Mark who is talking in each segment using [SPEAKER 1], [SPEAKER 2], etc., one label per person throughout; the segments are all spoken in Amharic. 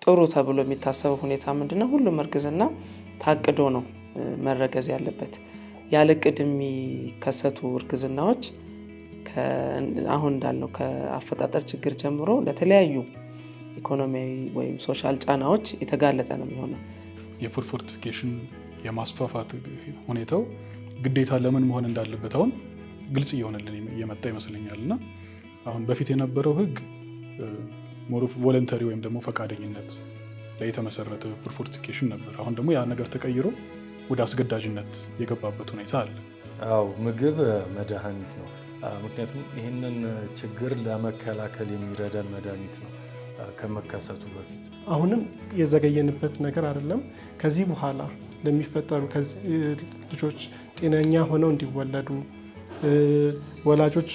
[SPEAKER 1] ጥሩ ተብሎ የሚታሰበው ሁኔታ ምንድነው? ሁሉም እርግዝና ታቅዶ ነው መረገዝ ያለበት። ያለ እቅድ የሚከሰቱ እርግዝናዎች አሁን እንዳልነው ከአፈጣጠር ችግር ጀምሮ ለተለያዩ ኢኮኖሚያዊ ወይም ሶሻል ጫናዎች የተጋለጠ ነው የሚሆነው።
[SPEAKER 2] የፉድ ፎርቲፊኬሽን የማስፋፋት ሁኔታው ግዴታ ለምን መሆን እንዳለበት አሁን ግልጽ እየሆነልን እየመጣ ይመስለኛል። እና አሁን በፊት የነበረው ህግ ሞር ቮለንተሪ ወይም ደግሞ ፈቃደኝነት ላይ የተመሰረተ ፉድ ፎርቲፊኬሽን ነበር። አሁን ደግሞ ያ ነገር ተቀይሮ ወደ አስገዳጅነት የገባበት ሁኔታ አለ።
[SPEAKER 3] አዎ ምግብ መድኃኒት ነው። ምክንያቱም ይህንን ችግር ለመከላከል የሚረዳን መድኃኒት ነው ከመከሰቱ በፊት።
[SPEAKER 4] አሁንም የዘገየንበት ነገር አይደለም። ከዚህ በኋላ ለሚፈጠሩ ልጆች ጤነኛ ሆነው እንዲወለዱ ወላጆች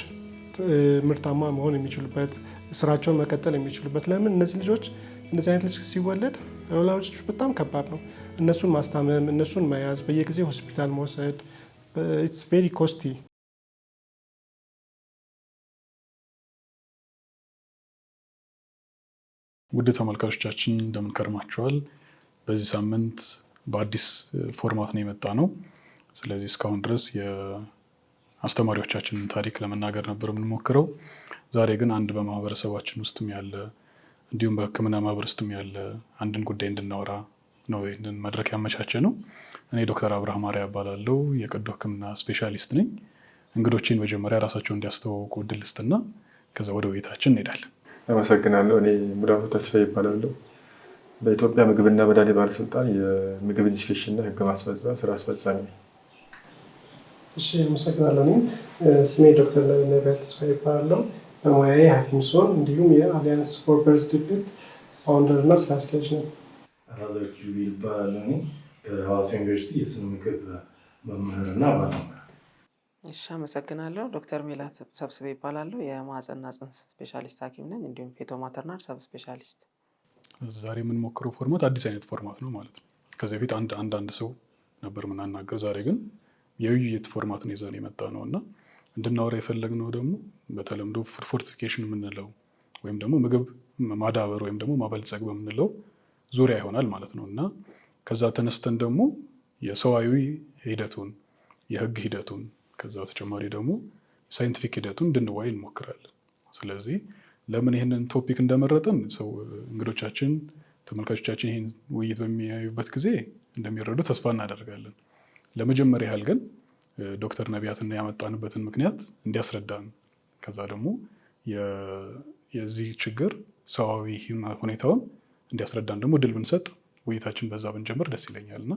[SPEAKER 4] ምርታማ መሆን የሚችሉበት ስራቸውን መቀጠል የሚችሉበት። ለምን እነዚህ ልጆች እንደዚህ አይነት ልጅ ሲወለድ ለወላጆች በጣም ከባድ ነው። እነሱን ማስታመም፣ እነሱን መያዝ፣ በየጊዜው ሆስፒታል መውሰድ ኢትስ ቬሪ ኮስቲ።
[SPEAKER 2] ውድ ተመልካቾቻችን እንደምን ከርማችኋል? በዚህ ሳምንት በአዲስ ፎርማት ነው የመጣ ነው። ስለዚህ እስካሁን ድረስ የአስተማሪዎቻችንን ታሪክ ለመናገር ነበር የምንሞክረው። ዛሬ ግን አንድ በማህበረሰባችን ውስጥም ያለ እንዲሁም በሕክምና ማህበር ውስጥም ያለ አንድን ጉዳይ እንድናወራ ነው ይህንን መድረክ ያመቻቸ ነው። እኔ ዶክተር አብርሃም አርአያ እባላለሁ። የቀዶ ሕክምና ስፔሻሊስት ነኝ። እንግዶችን መጀመሪያ ራሳቸውን እንዲያስተዋውቁ እድል ልስጥና ከዛ ወደ ውይይታችን እንሄዳለን።
[SPEAKER 5] አመሰግናለሁ። እኔ ሙላቱ ተስፋ ይባላለሁ። በኢትዮጵያ ምግብና መድኃኒት ባለስልጣን የምግብ ኢንስፔክሽንና ህግ ማስፈጸም ስራ አስፈጻሚ ነኝ።
[SPEAKER 4] እሺ፣ አመሰግናለሁ። እኔ ስሜ ዶክተር ነቢያት ተስፋ ይባላለሁ። በሙያዬ ሐኪም ሲሆን እንዲሁም የአሊያንስ ፎር በርዝ ዲፌክት ፋውንደር እና ስራ አስኪያጅ ነኝ።
[SPEAKER 3] አራዘር ኪሩቤል ይባላለሁ። በሐዋሳ ዩኒቨርሲቲ የስነ ምግብ መምህርና ባለሙያ።
[SPEAKER 1] እሺ፣ አመሰግናለሁ። ዶክተር ሜላት ሰብስቤ ይባላለሁ። የማህፀንና ጽንስ ስፔሻሊስት ሐኪም ነኝ፣ እንዲሁም ፌቶ ማተርናል ሰብ ስፔሻሊስት።
[SPEAKER 2] ዛሬ የምንሞክረው ፎርማት አዲስ አይነት ፎርማት ነው ማለት ነው። ከዚህ በፊት አንድ ሰው ነበር የምናናገር። ዛሬ ግን የውይይት ፎርማት ነው ይዘን የመጣ ነው እና እንድናወራ የፈለግነው ደግሞ በተለምዶ ፉድ ፎርቲፊኬሽን የምንለው ወይም ደግሞ ምግብ ማዳበር ወይም ደግሞ ማበልጸግ በምንለው ዙሪያ ይሆናል ማለት ነው እና ከዛ ተነስተን ደግሞ የሰዋዊ ሂደቱን፣ የህግ ሂደቱን፣ ከዛ በተጨማሪ ደግሞ ሳይንቲፊክ ሂደቱን እንድንወያይ እንሞክራለን። ስለዚህ ለምን ይህንን ቶፒክ እንደመረጥን እንግዶቻችን፣ ተመልካቾቻችን ይህን ውይይት በሚያዩበት ጊዜ እንደሚረዱ ተስፋ እናደርጋለን። ለመጀመሪያ ያህል ግን ዶክተር ነቢያትን ያመጣንበትን ምክንያት እንዲያስረዳን፣ ከዛ ደግሞ የዚህ ችግር ሰዋዊ ሁኔታውን እንዲያስረዳን ደግሞ እድል ብንሰጥ ውይይታችን በዛ ብንጀምር ደስ ይለኛል እና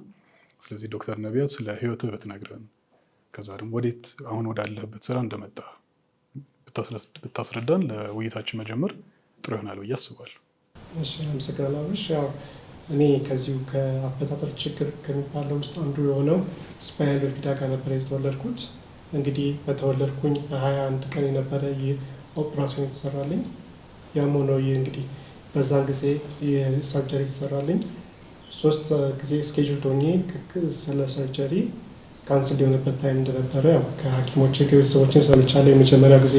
[SPEAKER 2] ስለዚህ ዶክተር ነቢያት ስለ ህይወትህ ብትነግረን፣ ከዛ ደግሞ ወዴት አሁን ወዳለህበት ስራ እንደመጣ ብታስረዳን ለውይይታችን መጀመር ጥሩ ይሆናል ብዬ አስባለሁ።
[SPEAKER 4] እሺ፣ አመሰግናለሁ። ያው እኔ ከዚሁ ከአፈጣጠር ችግር ከሚባለው ውስጥ አንዱ የሆነው ስፓይናል ቢፊዳ ጋር ነበር የተወለድኩት። እንግዲህ በተወለድኩኝ በ21 ቀን የነበረ ይህ ኦፕራሲዮን የተሰራልኝ። ያም ሆኖ ይህ እንግዲህ በዛን ጊዜ የሰርጀሪ የተሰራልኝ 3 ጊዜ ስኬጁል ሆኜ ስለ ሰርጀሪ ካንስል የሆነበት ታይም እንደነበረ ያው ከሐኪሞች ከቤተሰቦችን ሰምቻለሁ። የመጀመሪያ ጊዜ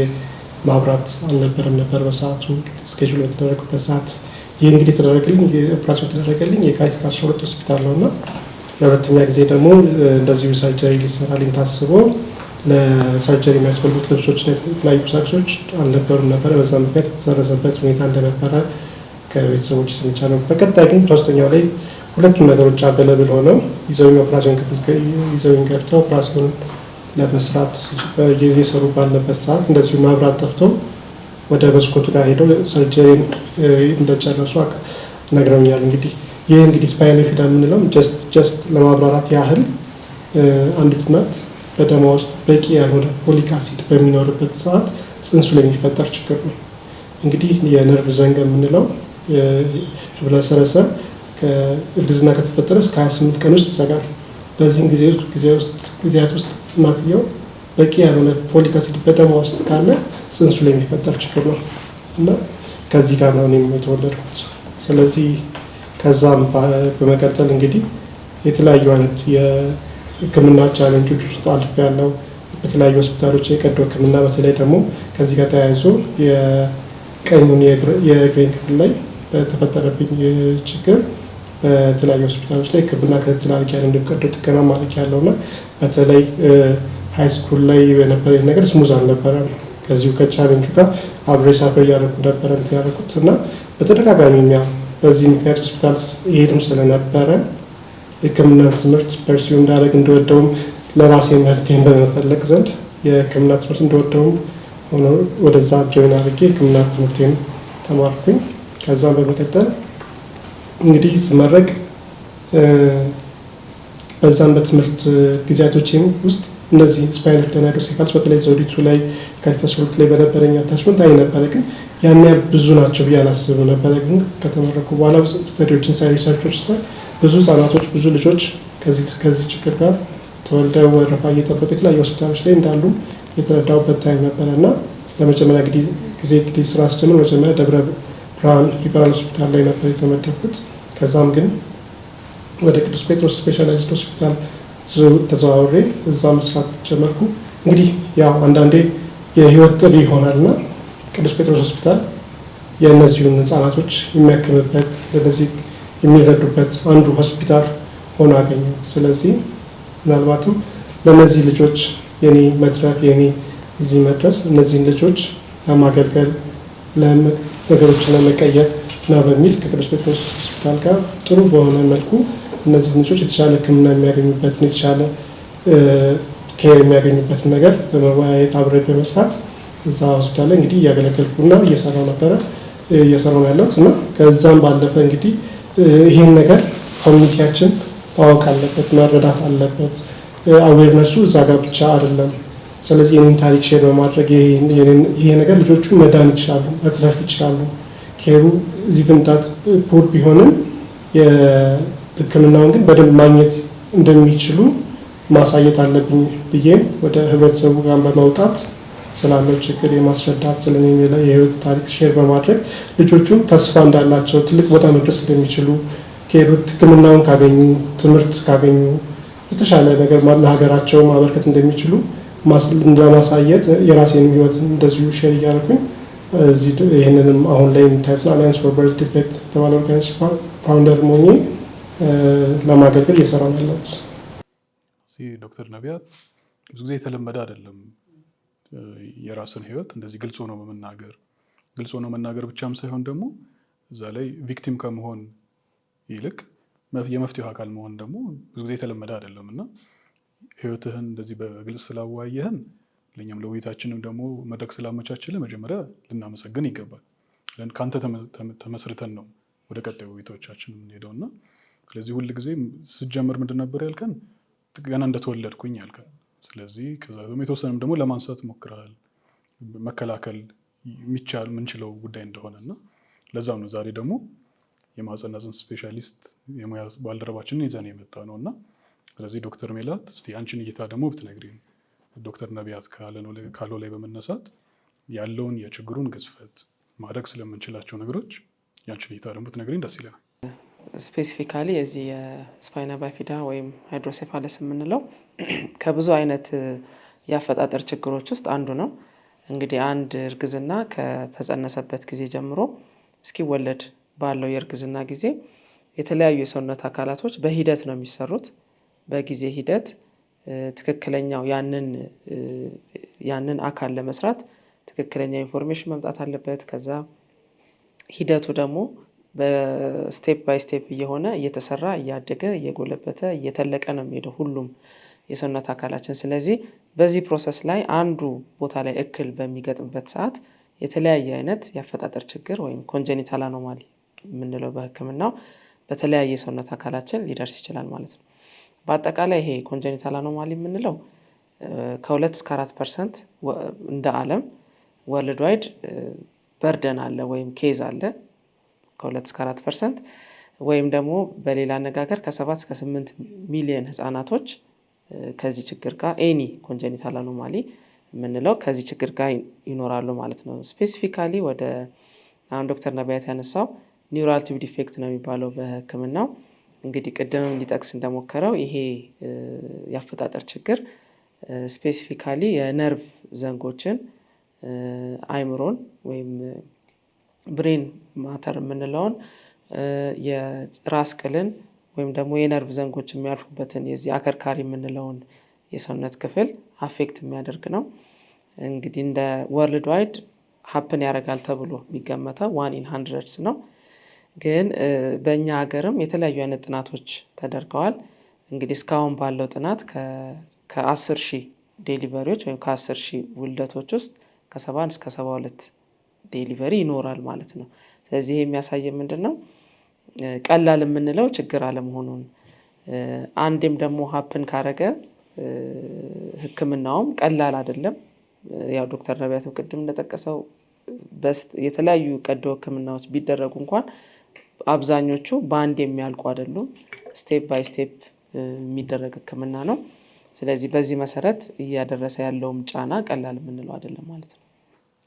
[SPEAKER 4] ማብራት አልነበረም ነበር በሰዓቱ ስኬጁል የተደረገበት ሰዓት። ይህ እንግዲህ ተደረገልኝ ኦፕራሲዮን ተደረገልኝ የካቲት 12 ሆስፒታል ነው እና ለሁለተኛ ጊዜ ደግሞ እንደዚሁ ሰርጀሪ ሊሰራልኝ ታስቦ ለሰርጀሪ የሚያስፈልጉት ልብሶችና የተለያዩ ቁሳቁሶች አልነበሩም ነበረ። በዛ ምክንያት የተሰረዘበት ሁኔታ እንደነበረ ከቤተሰቦች ሰምቻለሁ። በቀጣይ ግን ሶስተኛው ላይ ሁለቱም ነገሮች አበለብል ሆነው ይዘውኝ ኦፕራሲዮን ክፍል ይዘውኝ ገብተው ኦፕራሲዮን ለመስራት እየሰሩ ባለበት ሰዓት እንደዚሁ መብራት ጠፍቶ ወደ መስኮቱ ጋር ሄደው ሰርጀሪ እንደጨረሱ ነግረውኛል። እንግዲህ ይህ እንግዲህ ስፓይናል ቢፊዳ የምንለው ጀስት ለማብራራት ያህል አንዲት እናት በደሟ ውስጥ በቂ ያልሆነ ፎሊክ አሲድ በሚኖርበት ሰዓት ጽንሱ ላይ የሚፈጠር ችግር ነው። እንግዲህ የነርቭ ዘንግ የምንለው ህብለሰረሰር ከእርግዝና ከተፈጠረ እስከ 28 ቀን ውስጥ ይዘጋል። በዚህም ጊዜያት ውስጥ እናትየው በቂ ያልሆነ ፎሊክ አሲድ በደሟ ውስጥ ካለ ጽንሱ ላይ የሚፈጠር ችግር ነው እና ከዚህ ጋር ነው እኔም የተወለድኩት። ስለዚህ ከዛም በመቀጠል እንግዲህ የተለያዩ አይነት የህክምና ቻሌንጆች ውስጥ አልፌያለሁ። በተለያዩ ሆስፒታሎች የቀዶ ህክምና በተለይ ደግሞ ከዚህ ጋር ተያይዞ የቀኙን የእግሬን ክፍል ላይ በተፈጠረብኝ ችግር በተለያዩ ሆስፒታሎች ላይ ሕክምና ክትትል አድርጌያለሁ። ቀዶ ጥገና አድርጌያለሁ እና በተለይ ሃይ ስኩል ላይ በነበረኝ ነገር ስሙዝ አልነበረም። ከዚሁ ከቻሌንጁ ጋር አብሬ ሳፈር እያደረኩ ነበረ እንትን ያደረኩት እና በተደጋጋሚ በዚህ ምክንያት ሆስፒታል ይሄድም ስለነበረ የሕክምና ትምህርት ፐርሲው እንዳደረግ እንደወደውም ለራሴ መፍትሄን በመፈለግ ዘንድ የሕክምና ትምህርት እንደወደውም ሆኖ ወደዛ ጆይን አድርጌ ሕክምና ትምህርቴን ተማርኩኝ። ከዛም በመቀጠል እንግዲህ ስመረቅ በዛም በትምህርት ጊዜያቶችን ውስጥ እነዚህ ስፓይናል ፍሉድ ሃይድሮሴፋለስ በተለይ ዘውዲቱ ላይ ከታስሩት ላይ በነበረኝ አታችመንት አይ ነበረ፣ ግን ያን ያህል ብዙ ናቸው ብዬ አላስብም ነበረ። ግን ከተመረኩ በኋላ ስተዲዎችን ሳይ ሪሰርቾች ሳይ ብዙ ህጻናቶች ብዙ ልጆች ከዚህ ችግር ጋር ተወልደው ወረፋ እየጠበቁ የተለያዩ ሆስፒታሎች ላይ እንዳሉ የተረዳሁበት ታይም ነበረ እና ለመጀመሪያ ጊዜ ስራ ስጀምር መጀመሪያ ደብረ ብርሃን ሪፈራል ሆስፒታል ላይ ነበር የተመደብኩት። ከዛም ግን ወደ ቅዱስ ጴጥሮስ ስፔሻላይዝድ ሆስፒታል ተዘዋውሬ እዛ መስራት ጀመርኩ። እንግዲህ ያው አንዳንዴ የህይወት ጥሪ ይሆናልና ቅዱስ ጴጥሮስ ሆስፒታል የእነዚሁን ህጻናቶች የሚያክምበት ለነዚህ የሚረዱበት አንዱ ሆስፒታል ሆኖ አገኘሁ። ስለዚህ ምናልባትም ለእነዚህ ልጆች የኔ መትረፍ የኔ እዚህ መድረስ እነዚህን ልጆች ለማገልገል ነገሮችን ለመቀየር እና በሚል ከቅዱስ ጴጥሮስ ሆስፒታል ጋር ጥሩ በሆነ መልኩ እነዚህ ልጆች የተሻለ ሕክምና የሚያገኙበትን የተሻለ ኬር የሚያገኙበትን ነገር በመወያየት አብሬ በመስራት እዛ ሆስፒታል ላይ እንግዲህ እያገለገልኩና እየሰራው ነበረ እየሰራው ያለሁት እና ከዛም ባለፈ እንግዲህ ይህን ነገር ኮሚኒቲያችን ማወቅ አለበት፣ መረዳት አለበት። አዌርነሱ እዛ ጋር ብቻ አይደለም። ስለዚህ የኔን ታሪክ ሼር በማድረግ ይሄ ነገር ልጆቹ መዳን ይችላሉ፣ መትረፍ ይችላሉ። ኬሩ እዚህ ፍንጣት ፑር ቢሆንም የሕክምናውን ግን በደንብ ማግኘት እንደሚችሉ ማሳየት አለብኝ ብዬም ወደ ህብረተሰቡ ጋር በመውጣት ስላለው ችግር የማስረዳት ስለኔ የህይወት ታሪክ ሼር በማድረግ ልጆቹም ተስፋ እንዳላቸው ትልቅ ቦታ መድረስ እንደሚችሉ ከሄዱት ሕክምናውን ካገኙ ትምህርት ካገኙ የተሻለ ነገር ለሀገራቸው ማበርከት እንደሚችሉ ለማሳየት የራሴን ህይወት እንደዚሁ ሼር እያደረኩኝ ይህንንም አሁን ላይ የምታዩት አሊያንስ ፎር በርዝ ዲፌክት የተባለ ኦርጋናይዜሽን ፋውንደር ሞኜ ለማገልገል እየሰራ ነው ያለሁት።
[SPEAKER 2] ዶክተር ነቢያት ብዙ ጊዜ የተለመደ አይደለም የራስን ህይወት እንደዚህ ግልጽ ሆኖ መናገር ብቻም ሳይሆን ደግሞ እዛ ላይ ቪክቲም ከመሆን ይልቅ የመፍትሄው አካል መሆን ደግሞ ብዙ ጊዜ የተለመደ አይደለም እና ህይወትህን እንደዚህ በግልጽ ስላወያየህን ለኛም ለውይይታችንም ደግሞ መድረክ ስላመቻችልህ መጀመሪያ ልናመሰግን ይገባል። ከአንተ ተመስርተን ነው ወደ ቀጣዩ ውይይቶቻችን የምንሄደውና ስለዚህ ሁል ጊዜ ስትጀምር ምንድን ነበር ያልከን? ገና እንደተወለድኩኝ ያልከን። ስለዚህ ከዛ ደግሞ የተወሰነም ደግሞ ለማንሳት ሞክረሃል መከላከል የሚቻል ምንችለው ጉዳይ እንደሆነና ለዛም ነው ዛሬ ደግሞ የማህፀንና ጽንስ ስፔሻሊስት የሙያ ባልደረባችንን ይዘን የመጣ ነውና ስለዚህ ዶክተር ሜላት እስቲ አንቺን እይታ ደግሞ ብትነግሪን ዶክተር ነቢያት ካለው ላይ በመነሳት ያለውን የችግሩን ግዝፈት ማድረግ ስለምንችላቸው ነገሮች ያንቺን እይታ ደግሞ ብትነግሪን ደስ ይለናል።
[SPEAKER 1] ስፔሲፊካሊ የዚህ የስፓይና ባይፊዳ ወይም ሃይድሮሴፋለስ የምንለው ከብዙ አይነት የአፈጣጠር ችግሮች ውስጥ አንዱ ነው። እንግዲህ አንድ እርግዝና ከተጸነሰበት ጊዜ ጀምሮ እስኪወለድ ባለው የእርግዝና ጊዜ የተለያዩ የሰውነት አካላቶች በሂደት ነው የሚሰሩት። በጊዜ ሂደት ትክክለኛው ያንን አካል ለመስራት ትክክለኛ ኢንፎርሜሽን መምጣት አለበት። ከዛ ሂደቱ ደግሞ በስቴፕ ባይ ስቴፕ እየሆነ እየተሰራ እያደገ እየጎለበተ እየተለቀ ነው የሚሄደው ሁሉም የሰውነት አካላችን። ስለዚህ በዚህ ፕሮሰስ ላይ አንዱ ቦታ ላይ እክል በሚገጥምበት ሰዓት የተለያየ አይነት የአፈጣጠር ችግር ወይም ኮንጀኒታል አኖማሊ የምንለው በሕክምናው በተለያየ የሰውነት አካላችን ሊደርስ ይችላል ማለት ነው። በአጠቃላይ ይሄ ኮንጀኒታል አኖማሊ የምንለው ከ2 እስከ 4% እንደ ዓለም ወርልድ ዋይድ በርደን አለ ወይም ኬዝ አለ ከ2 እስከ 4%፣ ወይም ደግሞ በሌላ አነጋገር ከ7 እስከ 8 ሚሊዮን ህጻናቶች ከዚህ ችግር ጋር ኤኒ ኮንጀኒታል አኖማሊ የምንለው ከዚህ ችግር ጋር ይኖራሉ ማለት ነው። ስፔሲፊካሊ ወደ አሁን ዶክተር ነቢያት ያነሳው ኒውራል ቲዩብ ዲፌክት ነው የሚባለው በሕክምናው። እንግዲህ ቅድም ሊጠቅስ እንደሞከረው ይሄ የአፈጣጠር ችግር ስፔሲፊካሊ የነርቭ ዘንጎችን አይምሮን ወይም ብሬን ማተር የምንለውን የራስ ቅልን ወይም ደግሞ የነርቭ ዘንጎች የሚያልፉበትን የዚህ አከርካሪ የምንለውን የሰውነት ክፍል አፌክት የሚያደርግ ነው። እንግዲህ እንደ ወርልድ ዋይድ ሀፕን ያደርጋል ተብሎ የሚገመተው 1 in 100 ነው። ግን በእኛ ሀገርም የተለያዩ አይነት ጥናቶች ተደርገዋል። እንግዲህ እስካሁን ባለው ጥናት ከ10,000 ዴሊቨሪዎች ወይም ከ10,000 ውልደቶች ውስጥ ከ71 እስከ 72 ዴሊቨሪ ይኖራል ማለት ነው። ስለዚህ የሚያሳየ ምንድን ነው? ቀላል የምንለው ችግር አለመሆኑን፣ አንዴም ደግሞ ሀፕን ካረገ ሕክምናውም ቀላል አይደለም። ያው ዶክተር ነቢያቱ ቅድም እንደጠቀሰው የተለያዩ ቀዶ ሕክምናዎች ቢደረጉ እንኳን አብዛኞቹ በአንድ የሚያልቁ አይደሉም። ስቴፕ ባይ ስቴፕ የሚደረግ ሕክምና ነው። ስለዚህ በዚህ መሰረት እያደረሰ ያለውም ጫና ቀላል የምንለው አይደለም ማለት ነው።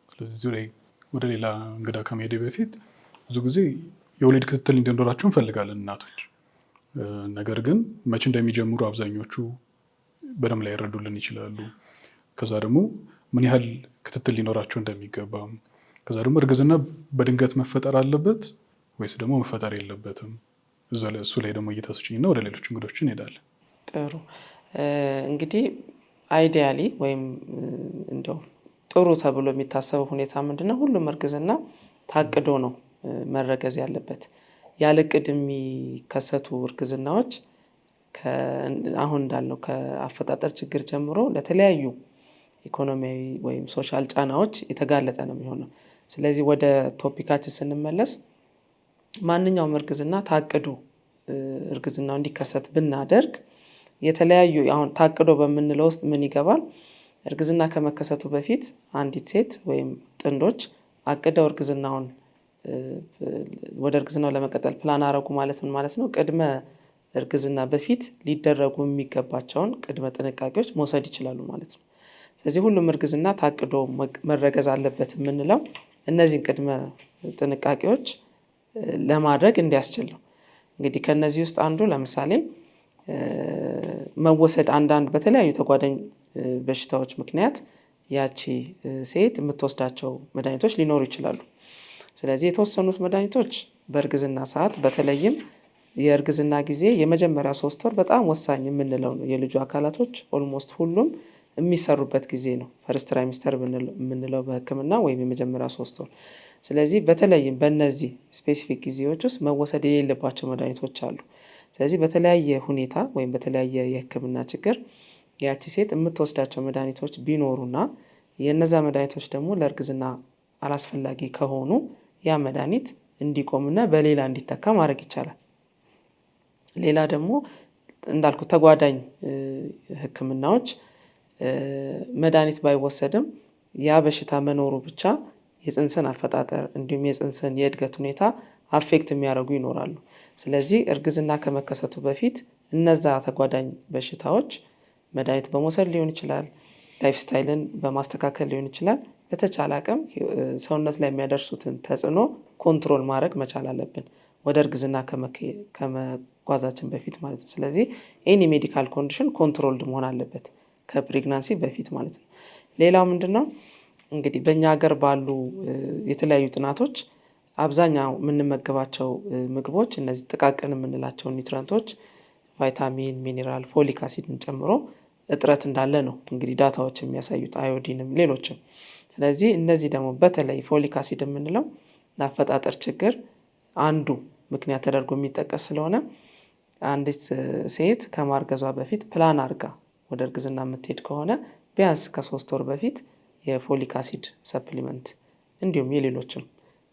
[SPEAKER 2] ስለዚህ ወደ ሌላ እንግዳ ከመሄዴ በፊት ብዙ ጊዜ የወሊድ ክትትል እንዲኖራቸው እንፈልጋለን እናቶች። ነገር ግን መቼ እንደሚጀምሩ አብዛኞቹ በደንብ ላይ ይረዱልን ይችላሉ። ከዛ ደግሞ ምን ያህል ክትትል ሊኖራቸው እንደሚገባም፣ ከዛ ደግሞ እርግዝና በድንገት መፈጠር አለበት ወይስ ደግሞ መፈጠር የለበትም፣ እሱ ላይ ደግሞ እይታ ስጪኝና ወደ ሌሎች እንግዶች እንሄዳለን።
[SPEAKER 1] ጥሩ። እንግዲህ አይዲያሊ ወይም እንደው ጥሩ ተብሎ የሚታሰበው ሁኔታ ምንድነው? ሁሉም እርግዝና ታቅዶ ነው መረገዝ ያለበት። ያለ እቅድ የሚከሰቱ እርግዝናዎች አሁን እንዳልነው ከአፈጣጠር ችግር ጀምሮ ለተለያዩ ኢኮኖሚያዊ ወይም ሶሻል ጫናዎች የተጋለጠ ነው የሚሆነው። ስለዚህ ወደ ቶፒካችን ስንመለስ ማንኛውም እርግዝና ታቅዶ እርግዝናው እንዲከሰት ብናደርግ የተለያዩ አሁን ታቅዶ በምንለው ውስጥ ምን ይገባል? እርግዝና ከመከሰቱ በፊት አንዲት ሴት ወይም ጥንዶች አቅደው እርግዝናውን ወደ እርግዝናው ለመቀጠል ፕላን አረጉ ማለት ምን ማለት ነው? ቅድመ እርግዝና በፊት ሊደረጉ የሚገባቸውን ቅድመ ጥንቃቄዎች መውሰድ ይችላሉ ማለት ነው። ስለዚህ ሁሉም እርግዝና ታቅዶ መረገዝ አለበት የምንለው እነዚህን ቅድመ ጥንቃቄዎች ለማድረግ እንዲያስችል ነው። እንግዲህ ከነዚህ ውስጥ አንዱ ለምሳሌ መወሰድ አንዳንድ በተለያዩ ተጓዳኝ በሽታዎች ምክንያት ያቺ ሴት የምትወስዳቸው መድኃኒቶች ሊኖሩ ይችላሉ። ስለዚህ የተወሰኑት መድኃኒቶች በእርግዝና ሰዓት በተለይም የእርግዝና ጊዜ የመጀመሪያ 3 ወር በጣም ወሳኝ የምንለው ነው። የልጁ አካላቶች ኦልሞስት ሁሉም የሚሰሩበት ጊዜ ነው። ፈርስት ትራይሚስተር የምንለው በሕክምና ወይም የመጀመሪያ 3 ወር። ስለዚህ በተለይም በእነዚህ ስፔሲፊክ ጊዜዎች ውስጥ መወሰድ የሌለባቸው መድኃኒቶች አሉ። ስለዚህ በተለያየ ሁኔታ ወይም በተለያየ የሕክምና ችግር ያቺ ሴት የምትወስዳቸው መድኃኒቶች ቢኖሩና የነዛ መድኃኒቶች ደግሞ ለእርግዝና አላስፈላጊ ከሆኑ ያ መድኃኒት እንዲቆምና በሌላ እንዲተካ ማድረግ ይቻላል። ሌላ ደግሞ እንዳልኩ ተጓዳኝ ሕክምናዎች መድኃኒት ባይወሰድም ያ በሽታ መኖሩ ብቻ የፅንስን አፈጣጠር እንዲሁም የፅንስን የእድገት ሁኔታ አፌክት የሚያደርጉ ይኖራሉ። ስለዚህ እርግዝና ከመከሰቱ በፊት እነዛ ተጓዳኝ በሽታዎች መድኃኒት በመውሰድ ሊሆን ይችላል፣ ላይፍ ስታይልን በማስተካከል ሊሆን ይችላል። በተቻለ አቅም ሰውነት ላይ የሚያደርሱትን ተጽዕኖ ኮንትሮል ማድረግ መቻል አለብን ወደ እርግዝና ከመጓዛችን በፊት ማለት ነው። ስለዚህ ኤኒ ሜዲካል ኮንዲሽን ኮንትሮልድ መሆን አለበት ከፕሬግናንሲ በፊት ማለት ነው። ሌላው ምንድን ነው እንግዲህ በእኛ ሀገር ባሉ የተለያዩ ጥናቶች አብዛኛው የምንመገባቸው ምግቦች እነዚህ ጥቃቅን የምንላቸው ኒውትረንቶች ቫይታሚን፣ ሚኔራል፣ ፎሊክ አሲድን ጨምሮ እጥረት እንዳለ ነው እንግዲህ ዳታዎች የሚያሳዩት፣ አዮዲንም ሌሎችም። ስለዚህ እነዚህ ደግሞ በተለይ ፎሊክ አሲድ የምንለው ለአፈጣጠር ችግር አንዱ ምክንያት ተደርጎ የሚጠቀስ ስለሆነ አንዲት ሴት ከማርገዟ በፊት ፕላን አርጋ ወደ እርግዝና የምትሄድ ከሆነ ቢያንስ ከ3 ወር በፊት የፎሊክ አሲድ ሰፕሊመንት እንዲሁም የሌሎችም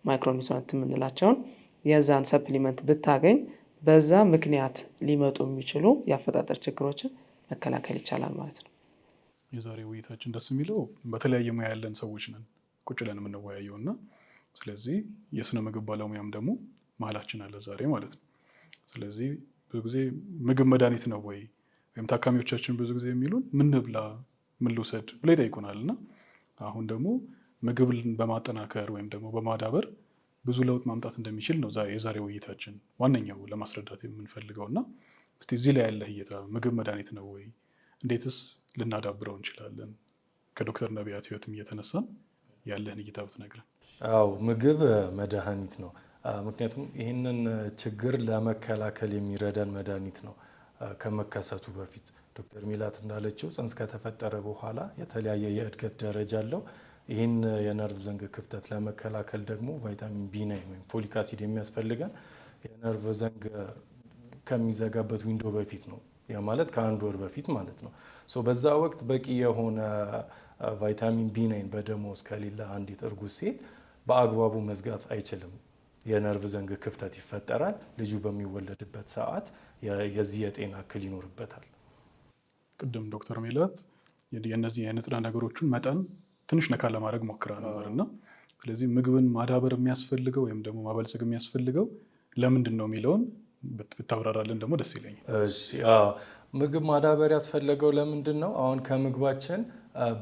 [SPEAKER 1] ማይክሮኒውትሪየንት የምንላቸውን የዛን ሰፕሊመንት ብታገኝ በዛ ምክንያት ሊመጡ የሚችሉ የአፈጣጠር ችግሮችን መከላከል ይቻላል ማለት ነው።
[SPEAKER 2] የዛሬ ውይይታችን ደስ የሚለው በተለያየ ሙያ ያለን ሰዎች ነን ቁጭ ብለን የምንወያየው እና ስለዚህ የስነ ምግብ ባለሙያም ደግሞ መሀላችን አለ ዛሬ ማለት ነው። ስለዚህ ብዙ ጊዜ ምግብ መድኃኒት ነው ወይ ወይም ታካሚዎቻችን ብዙ ጊዜ የሚሉን ምን ብላ ምን ልውሰድ ብለው ይጠይቁናል። እና አሁን ደግሞ ምግብ በማጠናከር ወይም ደግሞ በማዳበር ብዙ ለውጥ ማምጣት እንደሚችል ነው የዛሬ ውይይታችን ዋነኛው ለማስረዳት የምንፈልገው። እና እስቲ እዚህ ላይ ያለህ እይታ ምግብ መድኃኒት ነው ወይ? እንዴትስ ልናዳብረው እንችላለን? ከዶክተር ነቢያት ህይወትም እየተነሳን ያለህን እይታ ብትነግረን።
[SPEAKER 3] አዎ ምግብ መድኃኒት ነው። ምክንያቱም ይህንን ችግር ለመከላከል የሚረዳን መድኃኒት ነው። ከመከሰቱ በፊት ዶክተር ሜላት እንዳለችው ጽንስ ከተፈጠረ በኋላ የተለያየ የእድገት ደረጃ አለው። ይህን የነርቭ ዘንግ ክፍተት ለመከላከል ደግሞ ቫይታሚን ቢ9 ወይም ፎሊክ አሲድ የሚያስፈልገን የነርቭ ዘንግ ከሚዘጋበት ዊንዶ በፊት ነው። ያ ማለት ከአንድ ወር በፊት ማለት ነው። በዛ ወቅት በቂ የሆነ ቫይታሚን ቢ9 በደሞ ውስጥ ከሌለ አንዲት እርጉዝ ሴት በአግባቡ መዝጋት አይችልም። የነርቭ ዘንግ ክፍተት ይፈጠራል። ልጁ በሚወለድበት ሰዓት የዚህ የጤና እክል ይኖርበታል።
[SPEAKER 2] ቅድም ዶክተር ሜላት የነዚህ የንጥረ ነገሮችን መጠን ትንሽ ነካ ለማድረግ ሞክራ ነበር እና ስለዚህ ምግብን ማዳበር የሚያስፈልገው ወይም ደግሞ ማበልጸግ የሚያስፈልገው ለምንድን ነው የሚለውን ብታብራራልን ደግሞ ደስ ይለኛል።
[SPEAKER 3] ምግብ ማዳበር ያስፈለገው ለምንድን ነው? አሁን ከምግባችን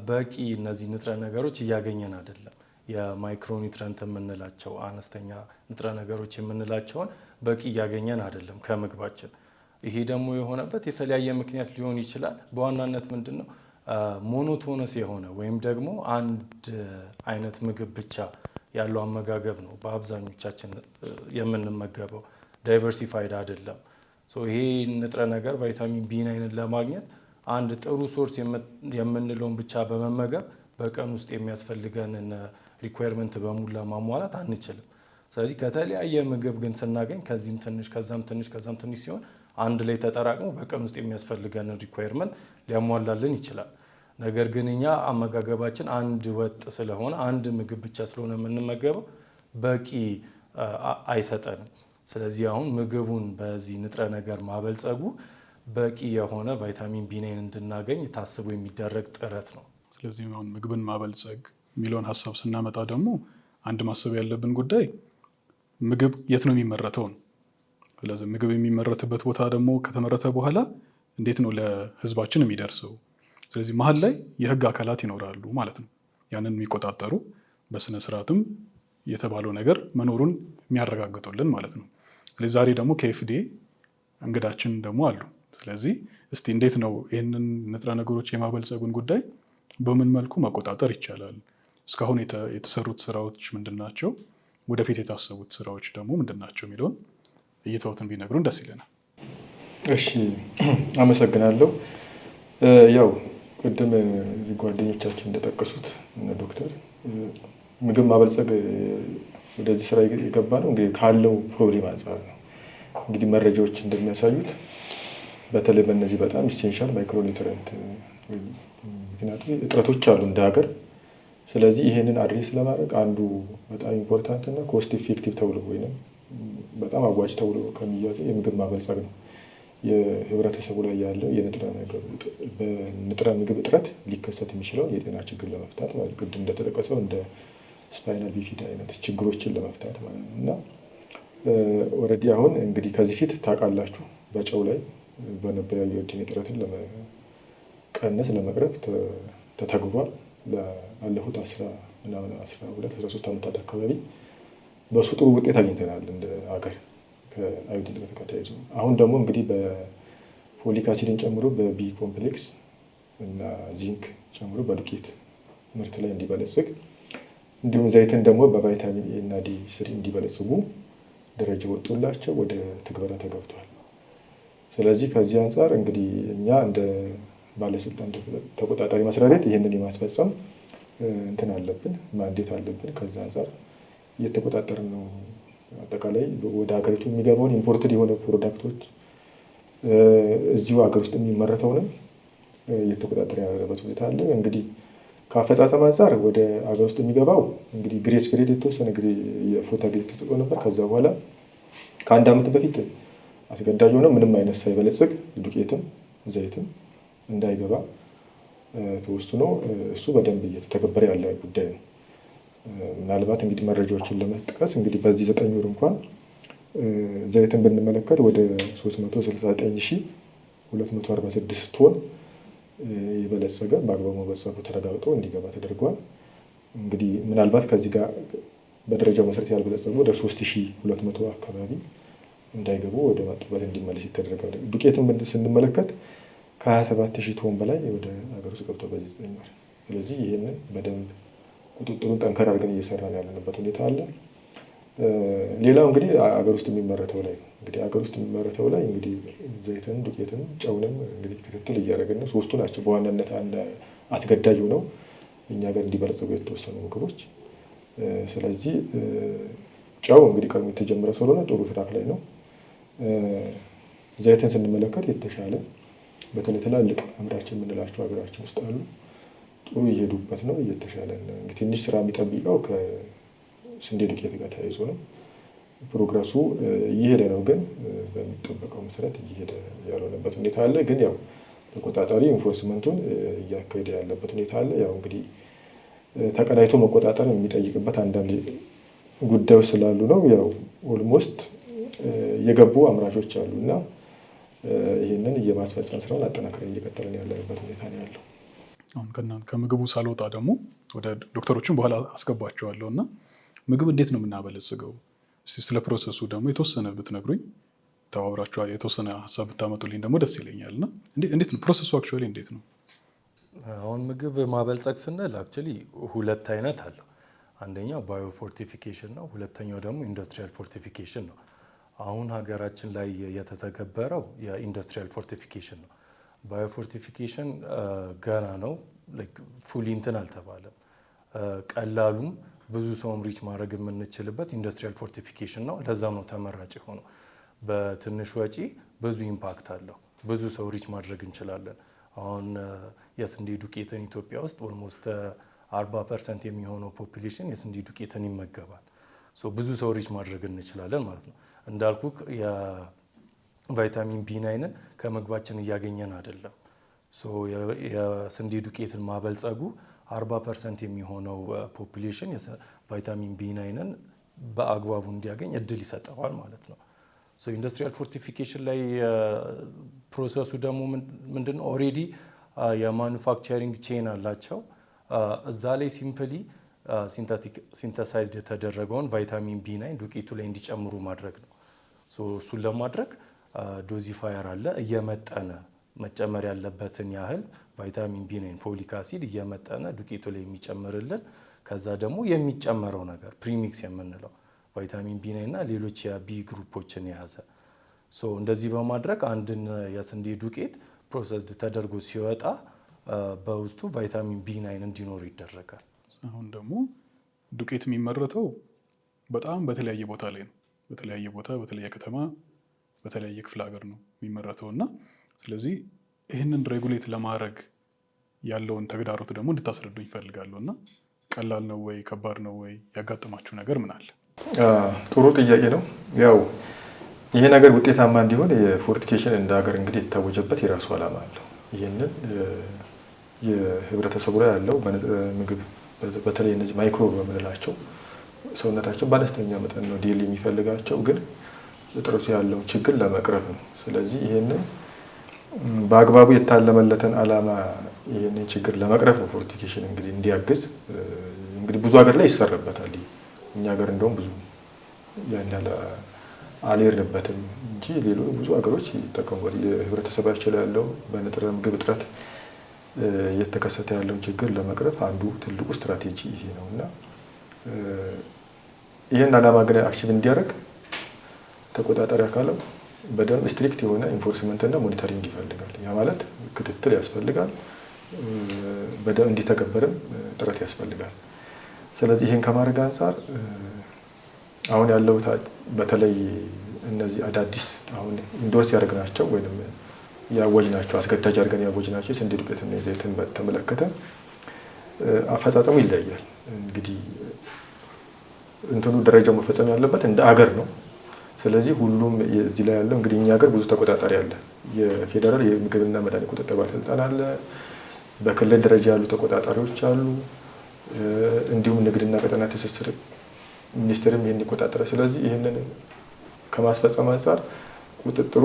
[SPEAKER 3] በቂ እነዚህ ንጥረ ነገሮች እያገኘን አይደለም። የማይክሮኒውትረንት የምንላቸው አነስተኛ ንጥረ ነገሮች የምንላቸውን በቂ እያገኘን አይደለም ከምግባችን። ይሄ ደግሞ የሆነበት የተለያየ ምክንያት ሊሆን ይችላል። በዋናነት ምንድን ነው ሞኖቶነስ የሆነ ወይም ደግሞ አንድ አይነት ምግብ ብቻ ያለው አመጋገብ ነው በአብዛኞቻችን የምንመገበው። ዳይቨርሲፋይድ አይደለም። ይሄ ንጥረ ነገር ቫይታሚን ቢ9ን ለማግኘት አንድ ጥሩ ሶርስ የምንለውን ብቻ በመመገብ በቀን ውስጥ የሚያስፈልገንን ሪኳየርመንት በሙላ ማሟላት አንችልም። ስለዚህ ከተለያየ ምግብ ግን ስናገኝ ከዚህም ትንሽ ከዛም ትንሽ ከዛም ትንሽ ሲሆን አንድ ላይ ተጠራቅሞ በቀን ውስጥ የሚያስፈልገንን ሪኳየርመንት ሊያሟላልን ይችላል። ነገር ግን እኛ አመጋገባችን አንድ ወጥ ስለሆነ አንድ ምግብ ብቻ ስለሆነ የምንመገበው በቂ አይሰጠንም። ስለዚህ አሁን ምግቡን በዚህ ንጥረ ነገር ማበልጸጉ በቂ የሆነ ቫይታሚን ቢ9 እንድናገኝ ታስቦ የሚደረግ ጥረት ነው።
[SPEAKER 2] ስለዚህ አሁን ምግብን ማበልጸግ የሚለውን ሀሳብ ስናመጣ ደግሞ አንድ ማሰብ ያለብን ጉዳይ ምግብ የት ነው የሚመረተው ነው። ስለዚህ ምግብ የሚመረትበት ቦታ ደግሞ ከተመረተ በኋላ እንዴት ነው ለህዝባችን የሚደርሰው? ስለዚህ መሀል ላይ የህግ አካላት ይኖራሉ ማለት ነው፣ ያንን የሚቆጣጠሩ በስነ ስርዓትም የተባለው ነገር መኖሩን የሚያረጋግጡልን ማለት ነው። ስለዚህ ዛሬ ደግሞ ከኤፍዲኤ እንግዳችን ደግሞ አሉ። ስለዚህ እስቲ እንዴት ነው ይህንን ንጥረ ነገሮች የማበልጸጉን ጉዳይ በምን መልኩ መቆጣጠር ይቻላል? እስካሁን የተሰሩት ስራዎች ምንድን ናቸው? ወደፊት የታሰቡት ስራዎች ደግሞ ምንድን ናቸው የሚለውን እይታዎትን ቢነግሩን ደስ ይለናል።
[SPEAKER 5] እሺ፣ አመሰግናለሁ። ያው ቅድም ጓደኞቻችን እንደጠቀሱት ዶክተር ምግብ ማበልጸግ ወደዚህ ስራ የገባ ነው እንግዲህ ካለው ፕሮብሌም አንጻር ነው። እንግዲህ መረጃዎች እንደሚያሳዩት በተለይ በእነዚህ በጣም ኢሴንሻል ማይክሮኒውትረንት ምክንያቱም እጥረቶች አሉ እንደ ሀገር። ስለዚህ ይሄንን አድሬስ ለማድረግ አንዱ በጣም ኢምፖርታንት እና ኮስት ኢፌክቲቭ ተብሎ ወይም በጣም አዋጭ ተብሎ ከሚያዙ የምግብ ማበልጸግ ነው። የህብረተሰቡ ላይ ያለ በንጥረ ምግብ እጥረት ሊከሰት የሚችለውን የጤና ችግር ለመፍታት ማለት ቅድም እንደተጠቀሰው እንደ ስፓይናል ቢፊድ አይነት ችግሮችን ለመፍታት ማለት ነው እና ኦልሬዲ አሁን እንግዲህ ከዚህ ፊት ታውቃላችሁ በጨው ላይ በነበረ የአዮዲን እጥረትን ለመቀነስ ለመቅረፍ ተተግቧል። ላለፉት 12-13 ዓመታት አካባቢ በሱ ጥሩ ውጤት አግኝተናል እንደ ሀገር ከአዮዲን እጥረት ጋር ተያይዞ። አሁን ደግሞ እንግዲህ በፎሊክ አሲድን ጨምሮ በቢ ኮምፕሌክስ እና ዚንክ ጨምሮ በዱቄት ምርት ላይ እንዲበለጽግ እንዲሁም ዘይትን ደግሞ በቫይታሚን ኤ እና ዲ3 እንዲበለጽጉ ደረጃ ወጥቶላቸው ወደ ትግበራ ተገብቷል። ስለዚህ ከዚህ አንጻር እንግዲህ እኛ እንደ ባለስልጣን ተቆጣጣሪ መስሪያ ቤት ይህንን የማስፈጸም እንትን አለብን፣ ማንዴት አለብን። ከዛ አንጻር እየተቆጣጠርን ነው። አጠቃላይ ወደ ሀገሪቱ የሚገባውን ኢምፖርትድ የሆነ ፕሮዳክቶች እዚሁ ሀገር ውስጥ የሚመረተውንም እየተቆጣጠር ያለበት ሁኔታ አለ። እንግዲህ ከአፈጻጸም አንጻር ወደ ሀገር ውስጥ የሚገባው እንግዲህ ግሬስ ፔሪድ የተወሰነ የፎታ ጊዜ ተሰጥቶ ነበር። ከዛ በኋላ ከአንድ ዓመት በፊት አስገዳጅ ሆነ ምንም አይነት ሳይበለጽግ ዱቄትም ዘይትም እንዳይገባ ተወስኖ እሱ በደንብ እየተተገበረ ያለ ጉዳይ ነው። ምናልባት እንግዲህ መረጃዎችን ለመጥቀስ እንግዲህ በዚህ 9 ወር እንኳን ዘይትን ብንመለከት ወደ 369246 ቶን የበለጸገ በአግባቡ መበልጸጉ ተረጋግጦ እንዲገባ ተደርጓል። እንግዲህ ምናልባት ከዚህ ጋር በደረጃው መሰረት ያልበለጸጉ ወደ 3200 አካባቢ እንዳይገቡ ወደ መጡበት እንዲመለስ ይተደረጋል። ዱቄትን ስንመለከት ከ27000 ቶን በላይ ወደ ሀገር ውስጥ ገብቶ በዚህ 9 ወር። ስለዚህ ይህንን በደንብ ቁጥጥሩን ጠንከር አድርገን እየሰራን ያለንበት ሁኔታ አለ። ሌላው እንግዲህ አገር ውስጥ የሚመረተው ላይ ነው። እንግዲህ አገር ውስጥ የሚመረተው ላይ እንግዲህ ዘይትን፣ ዱቄትን፣ ጨውንም እንግዲህ ክትትል እያደረግን ነው። ሶስቱ ናቸው በዋናነት አስገዳጅ ሆነው እኛ ጋር እንዲበለጽጉ የተወሰኑ ምግቦች። ስለዚህ ጨው እንግዲህ ቀድሞ የተጀመረ ስለሆነ ጥሩ ትራክ ላይ ነው። ዘይትን ስንመለከት የተሻለ በተለይ ትላልቅ አምራች የምንላቸው ሀገራችን ውስጥ አሉ ጥሩ እየሄዱበት ነው፣ እየተሻለ ነው። እንግዲህ ትንሽ ስራ የሚጠብቀው ከስንዴ ዱቄት ጋር ተያይዞ ነው። ፕሮግረሱ እየሄደ ነው፣ ግን በሚጠበቀው መሰረት እየሄደ ያልሆነበት ሁኔታ አለ። ግን ያው ተቆጣጣሪ ኢንፎርስመንቱን እያካሄደ ያለበት ሁኔታ አለ። ያው እንግዲህ ተቀናይቶ መቆጣጠር የሚጠይቅበት አንዳንድ ጉዳዮች ስላሉ ነው። ያው ኦልሞስት የገቡ አምራቾች አሉ እና ይህንን የማስፈጸም ስራውን አጠናክረን እየቀጠልን ያለንበት ሁኔታ ነው ያለው።
[SPEAKER 2] አሁን ከምግቡ ሳልወጣ ደግሞ ወደ ዶክተሮችን በኋላ አስገባቸዋለሁ እና ምግብ እንዴት ነው የምናበለጽገው? ስለ ፕሮሰሱ ደግሞ የተወሰነ ብትነግሩኝ፣ ተባብራችሁ የተወሰነ ሀሳብ ብታመጡልኝ ደግሞ ደስ ይለኛል። እና እንዴት ነው ፕሮሰሱ? አክቹዋሊ እንዴት ነው?
[SPEAKER 3] አሁን ምግብ ማበልጸግ ስንል አክቹዋሊ ሁለት አይነት አለው። አንደኛው ባዮ ፎርቲፊኬሽን ነው፣ ሁለተኛው ደግሞ ኢንዱስትሪያል ፎርቲፊኬሽን ነው። አሁን ሀገራችን ላይ የተተገበረው የኢንዱስትሪያል ፎርቲፊኬሽን ነው። ባዮ ፎርቲፊኬሽን ገና ነው፣ ፉሊ እንትን አልተባለም። ቀላሉም ብዙ ሰውም ሪች ማድረግ የምንችልበት ኢንዱስትሪያል ፎርቲፊኬሽን ነው። ለዛም ነው ተመራጭ የሆነው። በትንሽ ወጪ ብዙ ኢምፓክት አለው። ብዙ ሰው ሪች ማድረግ እንችላለን። አሁን የስንዴ ዱቄትን ኢትዮጵያ ውስጥ ኦልሞስት 40% የሚሆነው ፖፑሌሽን የስንዴ ዱቄትን ይመገባል። ብዙ ሰው ሪች ማድረግ እንችላለን ማለት ነው። እንዳልኩ የቫይታሚን ቢ9ን ከምግባችን እያገኘን አይደለም። የስንዴ ዱቄትን ማበልጸጉ 40% የሚሆነው ፖፑሌሽን ቫይታሚን ቢ9ን በአግባቡ እንዲያገኝ እድል ይሰጠዋል ማለት ነው። ኢንዱስትሪያል ፎርቲፊኬሽን ላይ ፕሮሰሱ ደግሞ ምንድነው? ኦልሬዲ የማኑፋክቸሪንግ ቼን አላቸው። እዛ ላይ ሲምፕሊ ሲንተሳይዝድ የተደረገውን ቫይታሚን ቢ9 ዱቄቱ ላይ እንዲጨምሩ ማድረግ ነው። እሱን ለማድረግ ዶዚፋየር አለ፣ እየመጠነ መጨመር ያለበትን ያህል ቫይታሚን ቢ9 ፎሊክ አሲድ እየመጠነ ዱቄቱ ላይ የሚጨምርልን። ከዛ ደግሞ የሚጨመረው ነገር ፕሪሚክስ የምንለው ቫይታሚን ቢ9 እና ሌሎች የቢ ግሩፖችን የያዘ እንደዚህ በማድረግ አንድን የስንዴ ዱቄት ፕሮሰስድ ተደርጎ ሲወጣ በውስጡ ቫይታሚን ቢ9 እንዲኖር ይደረጋል።
[SPEAKER 2] አሁን ደግሞ ዱቄት የሚመረተው በጣም በተለያየ ቦታ ላይ ነው። በተለያየ ቦታ፣ በተለያየ ከተማ፣ በተለያየ ክፍለ ሀገር ነው የሚመረተው እና ስለዚህ ይህንን ሬጉሌት ለማድረግ ያለውን ተግዳሮት ደግሞ እንድታስረዱ ይፈልጋለሁ እና ቀላል ነው ወይ ከባድ ነው ወይ? ያጋጠማችሁ ነገር ምን አለ?
[SPEAKER 5] ጥሩ ጥያቄ ነው። ያው ይሄ ነገር ውጤታማ እንዲሆን የፎርቲፊኬሽን እንደ ሀገር እንግዲህ የታወጀበት የራሱ ዓላማ አለው። ይህንን የህብረተሰቡ ላይ ያለው ምግብ በተለይ እነዚህ ማይክሮ በምንላቸው ሰውነታቸው በአነስተኛ መጠን ነው ዴሊ የሚፈልጋቸው፣ ግን እጥረቱ ያለው ችግር ለመቅረፍ ነው። ስለዚህ ይህንን በአግባቡ የታለመለትን ዓላማ ይህንን ችግር ለመቅረፍ ነው ፎርቲፊኬሽን እንግዲህ እንዲያግዝ እንግዲህ ብዙ ሀገር ላይ ይሰራበታል። እኛ ሀገር እንደውም ብዙ ያን ያህል አልሄድንበትም እንጂ ሌሎች ብዙ ሀገሮች ይጠቀሙበት። የህብረተሰባቸው ላይ ያለው በንጥረ ምግብ እጥረት እየተከሰተ ያለውን ችግር ለመቅረፍ አንዱ ትልቁ ስትራቴጂ ይሄ ነው እና ይህን ዓላማ ግን አክቲቭ እንዲያደርግ ተቆጣጣሪ አካለው በደንብ ስትሪክት የሆነ ኢንፎርስመንት እና ሞኒተሪንግ ይፈልጋል። ያ ማለት ክትትል ያስፈልጋል፣ በደንብ እንዲተገበርም ጥረት ያስፈልጋል። ስለዚህ ይህን ከማድረግ አንጻር አሁን ያለው በተለይ እነዚህ አዳዲስ አሁን ኢንዶርስ ያደረግናቸው ወይም ያወጅናቸው አስገዳጅ አድርገን ያወጅናቸው የስንዴ ዱቄትና የዘይትን በተመለከተ አፈጻጸሙ ይለያል። እንግዲህ እንትኑ ደረጃው መፈጸም ያለበት እንደ አገር ነው። ስለዚህ ሁሉም እዚህ ላይ ያለው እንግዲህ እኛ ሀገር ብዙ ተቆጣጣሪ አለ። የፌዴራል የምግብና መድኃኒት ቁጥጥር ባለስልጣን አለ፣ በክልል ደረጃ ያሉ ተቆጣጣሪዎች አሉ፣ እንዲሁም ንግድና ቀጠና ትስስር ሚኒስቴርም ይህን ይቆጣጠራል። ስለዚህ ይህንን ከማስፈጸም አንጻር ቁጥጥሩ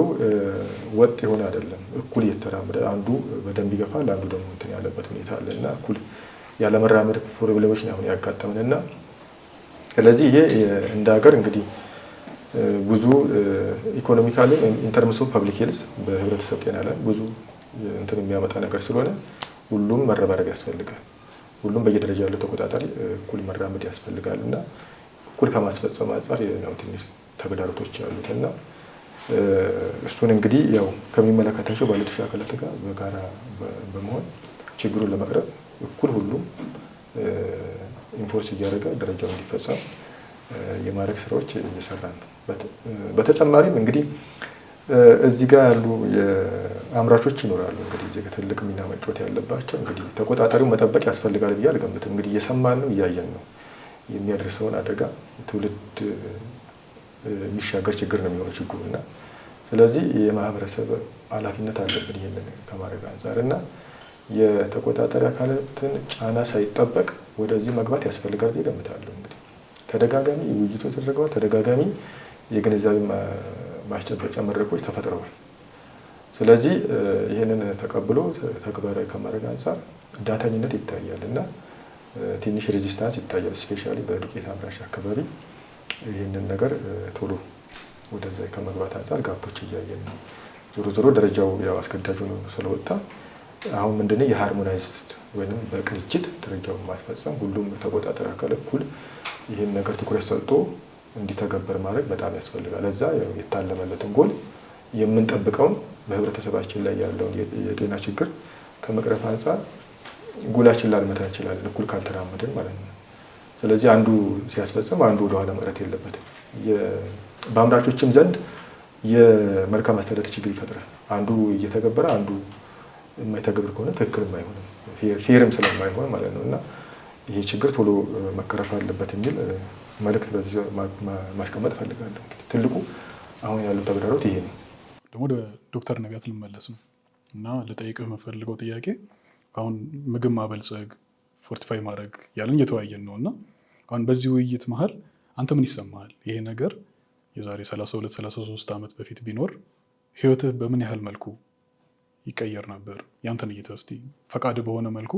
[SPEAKER 5] ወጥ የሆነ አይደለም። እኩል እየተራመደ አንዱ በደንብ ይገፋል፣ አንዱ ደግሞ እንትን ያለበት ሁኔታ አለ እና እኩል ያለመራመድ ፕሮብሌሞች ነው አሁን ያጋጠመን እና ስለዚህ ይሄ እንደ ሀገር እንግዲህ ብዙ ኢኮኖሚካሊ ኢንተርምስ ኦፍ ፐብሊክ ሄልዝ በህብረተሰብ ጤና ላይ ብዙ እንትን የሚያመጣ ነገር ስለሆነ ሁሉም መረባረብ ያስፈልጋል። ሁሉም በየደረጃ ያለው ተቆጣጣሪ እኩል መራመድ ያስፈልጋል እና እኩል ከማስፈጸም አንጻር ነው ትንሽ ተግዳሮቶች ያሉት እና እሱን እንግዲህ ያው ከሚመለከታቸው ባለድርሻ አካላት ጋር በጋራ በመሆን ችግሩን ለመቅረብ እኩል ሁሉም ኢንፎርስ እያደረገ ደረጃው እንዲፈጸም የማድረግ ስራዎች እየሰራን ነው። በተጨማሪም እንግዲህ እዚህ ጋር ያሉ የአምራቾች ይኖራሉ። እንግዲህ እዚህ ጋር ትልቅ ሚና መጫወት ያለባቸው እንግዲህ ተቆጣጣሪው መጠበቅ ያስፈልጋል ብዬ አልገምትም። እንግዲህ እየሰማን ነው፣ እያየን ነው። የሚያደርሰውን አደጋ ትውልድ የሚሻገር ችግር ነው የሚሆነው ችግሩ እና ስለዚህ የማህበረሰብ ኃላፊነት አለብን ይሄንን ከማድረግ አንጻር እና የተቆጣጣሪ አካላትን ጫና ሳይጠበቅ ወደዚህ መግባት ያስፈልጋል ብዬ እገምታለሁ። እንግዲህ ተደጋጋሚ ውይይቶች ተደርገዋል። ተደጋጋሚ የግንዛቤ ማስጨበጫ መድረኮች ተፈጥረዋል። ስለዚህ ይህንን ተቀብሎ ተግባራዊ ከማድረግ አንጻር ዳተኝነት ይታያል እና ትንሽ ሬዚስታንስ ይታያል። ስፔሻሊ በዱቄት አምራች አካባቢ ይህንን ነገር ቶሎ ወደዛ ከመግባት አንጻር ጋፖች እያየን ነው። ዞሮ ዞሮ ደረጃው ያው አስገዳጅ ሆኖ ስለወጣ አሁን ምንድነው የሃርሞናይዝድ ወይም በቅንጅት ደረጃውን ማስፈጸም ሁሉም ተቆጣጣሪ አካል እኩል ይህን ነገር ትኩረት ሰጥቶ እንዲተገበር ማድረግ በጣም ያስፈልጋል። ለዛ የታለመለትን ጎል የምንጠብቀውን በህብረተሰባችን ላይ ያለውን የጤና ችግር ከመቅረፍ አንጻር ጎላችን ላልመታ እንችላለን እኩል ካልተራመድን ማለት ነው። ስለዚህ አንዱ ሲያስፈጽም አንዱ ወደኋላ መቅረት የለበትም። በአምራቾችም ዘንድ የመልካም አስተዳደር ችግር ይፈጥራል። አንዱ እየተገበረ አንዱ የማይተገብር ከሆነ ትክክልም አይሆንም፣ ፌርም ስለማይሆን ማለት ነው እና ይሄ ችግር ቶሎ መቀረፍ አለበት የሚል መልእክት በዚህ ማስቀመጥ እፈልጋለሁ። ትልቁ አሁን ያለው ተግዳሮት ይሄ ነው።
[SPEAKER 2] ደግሞ ወደ ዶክተር ነቢያት ልመለስ ነው እና ልጠይቅህ የምፈልገው ጥያቄ አሁን ምግብ ማበልጸግ ፎርቲፋይ ማድረግ ያለን እየተወያየን ነው እና አሁን በዚህ ውይይት መሀል አንተ ምን ይሰማሃል? ይሄ ነገር የዛሬ 32-33 ዓመት በፊት ቢኖር ህይወትህ በምን ያህል መልኩ ይቀየር ነበር? ያንተን እይታ እስቲ ፈቃድ በሆነ መልኩ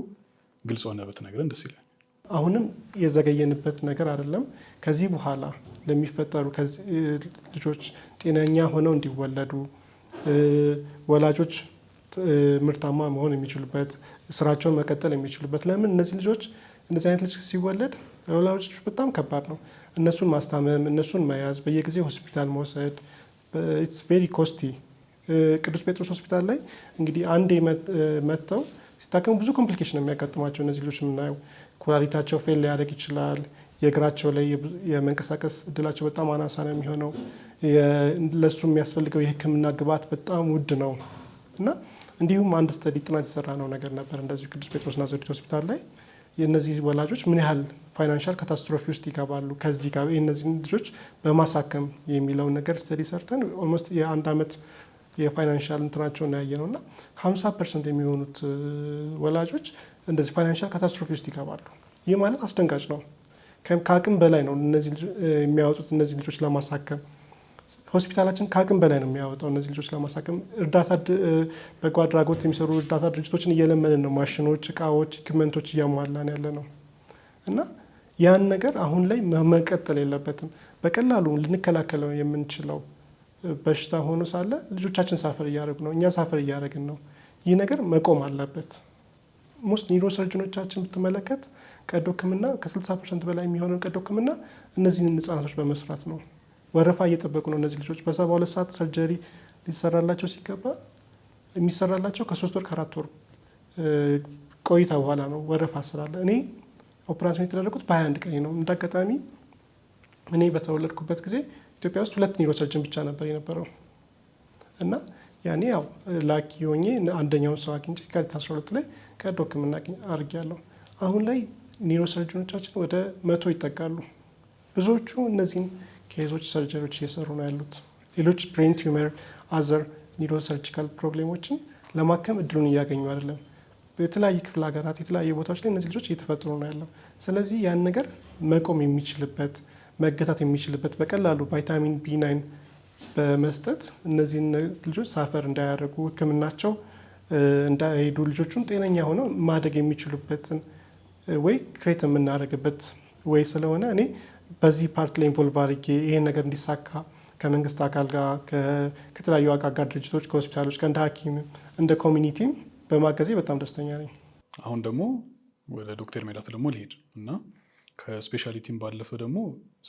[SPEAKER 2] ግልጽ ሆነ ብትነግረን ደስ ይላል።
[SPEAKER 4] አሁንም የዘገየንበት ነገር አይደለም። ከዚህ በኋላ ለሚፈጠሩ ልጆች ጤነኛ ሆነው እንዲወለዱ ወላጆች ምርታማ መሆን የሚችሉበት ስራቸውን መቀጠል የሚችሉበት ለምን እነዚህ ልጆች እንደዚህ አይነት ልጅ ሲወለድ ለወላጆች በጣም ከባድ ነው። እነሱን ማስታመም፣ እነሱን መያዝ፣ በየጊዜው ሆስፒታል መውሰድ ኢትስ ቬሪ ኮስቲ። ቅዱስ ጴጥሮስ ሆስፒታል ላይ እንግዲህ አንዴ መጥተው ሲታከሙ ብዙ ኮምፕሊኬሽን ነው የሚያጋጥማቸው እነዚህ ልጆች የምናየው። ኩላሊታቸው ፌል ሊያደርግ ይችላል። የእግራቸው ላይ የመንቀሳቀስ እድላቸው በጣም አናሳ ነው የሚሆነው። ለሱ የሚያስፈልገው የሕክምና ግብዓት በጣም ውድ ነው እና እንዲሁም አንድ ስተዲ ጥናት የሰራ ነው ነገር ነበር እንደዚሁ ቅዱስ ጴጥሮስ ናዝሬት ሆስፒታል ላይ የእነዚህ ወላጆች ምን ያህል ፋይናንሻል ካታስትሮፊ ውስጥ ይገባሉ ከዚህ ጋር እነዚህን ልጆች በማሳከም የሚለውን ነገር ስተዲ ሰርተን ኦልሞስት የአንድ ዓመት የፋይናንሻል እንትናቸውን ያየ ነው እና 50% የሚሆኑት ወላጆች እንደዚህ ፋይናንሻል ካታስትሮፊ ውስጥ ይገባሉ። ይህ ማለት አስደንጋጭ ነው። ከአቅም በላይ ነው እነዚህ የሚያወጡት እነዚህ ልጆች ለማሳከም። ሆስፒታላችን ከአቅም በላይ ነው የሚያወጣው እነዚህ ልጆች ለማሳከም። እርዳታ በጎ አድራጎት የሚሰሩ እርዳታ ድርጅቶችን እየለመንን ነው። ማሽኖች፣ እቃዎች፣ ኢኩመንቶች እያሟላን ያለ ነው እና ያን ነገር አሁን ላይ መቀጠል የለበትም። በቀላሉ ልንከላከለው የምንችለው በሽታ ሆኖ ሳለ ልጆቻችን ሳፈር እያደረጉ ነው፣ እኛ ሳፈር እያደረግን ነው። ይህ ነገር መቆም አለበት። ሞስት ኒውሮ ሰርጅኖቻችን ብትመለከት ቀዶ ሕክምና ከ60% በላይ የሚሆነው ቀዶ ሕክምና እነዚህን ህጻናቶች በመስራት ነው። ወረፋ እየጠበቁ ነው እነዚህ ልጆች። በ72 ሰዓት ሰርጀሪ ሊሰራላቸው ሲገባ የሚሰራላቸው ከ3 ወር ከ4 ወር ቆይታ በኋላ ነው ወረፋ ስላለ። እኔ ኦፕራሽን የተደረጉት በ21 ቀን ነው። እንዳጋጣሚ እኔ በተወለድኩበት ጊዜ ኢትዮጵያ ውስጥ 2 ኒውሮ ሰርጅን ብቻ ነበር የነበረው እና ያኔ ያው ላኪ ሆኜ አንደኛውን ሰው አግኝቼ የካቲት 12 ላይ ቀዶ ሕክምና አድርጌያለሁ። አሁን ላይ ኒውሮ ሰርጅኖቻችን ወደ 100 ይጠጋሉ። ብዙዎቹ እነዚህን ኬዞች ሰርጀሪዎች እየሰሩ ነው ያሉት። ሌሎች ብሬን ቲዩመር፣ አዘር ኒውሮ ሰርጂካል ፕሮብሌሞችን ለማከም እድሉን እያገኙ አይደለም። የተለያዩ ክፍለ ሀገራት የተለያዩ ቦታዎች ላይ እነዚህ ልጆች እየተፈጠሩ ነው ያለው። ስለዚህ ያን ነገር መቆም የሚችልበት መገታት የሚችልበት በቀላሉ ቫይታሚን ቢ9 በመስጠት እነዚህን ልጆች ሳፈር እንዳያደርጉ ሕክምናቸው እንዳይሄዱ ልጆቹን ጤነኛ ሆነው ማደግ የሚችሉበትን ወይ ክሬት የምናደርግበት ወይ ስለሆነ እኔ በዚህ ፓርት ላይ ኢንቮልቭ አድርጌ ይሄን ነገር እንዲሳካ ከመንግስት አካል ጋር ከተለያዩ አጋር ድርጅቶች ከሆስፒታሎች ጋር እንደ ሐኪም እንደ ኮሚኒቲም በማገዜ በጣም ደስተኛ ነኝ።
[SPEAKER 2] አሁን ደግሞ ወደ ዶክተር ሜላት ደግሞ ልሄድ እና ከስፔሻሊቲም ባለፈ ደግሞ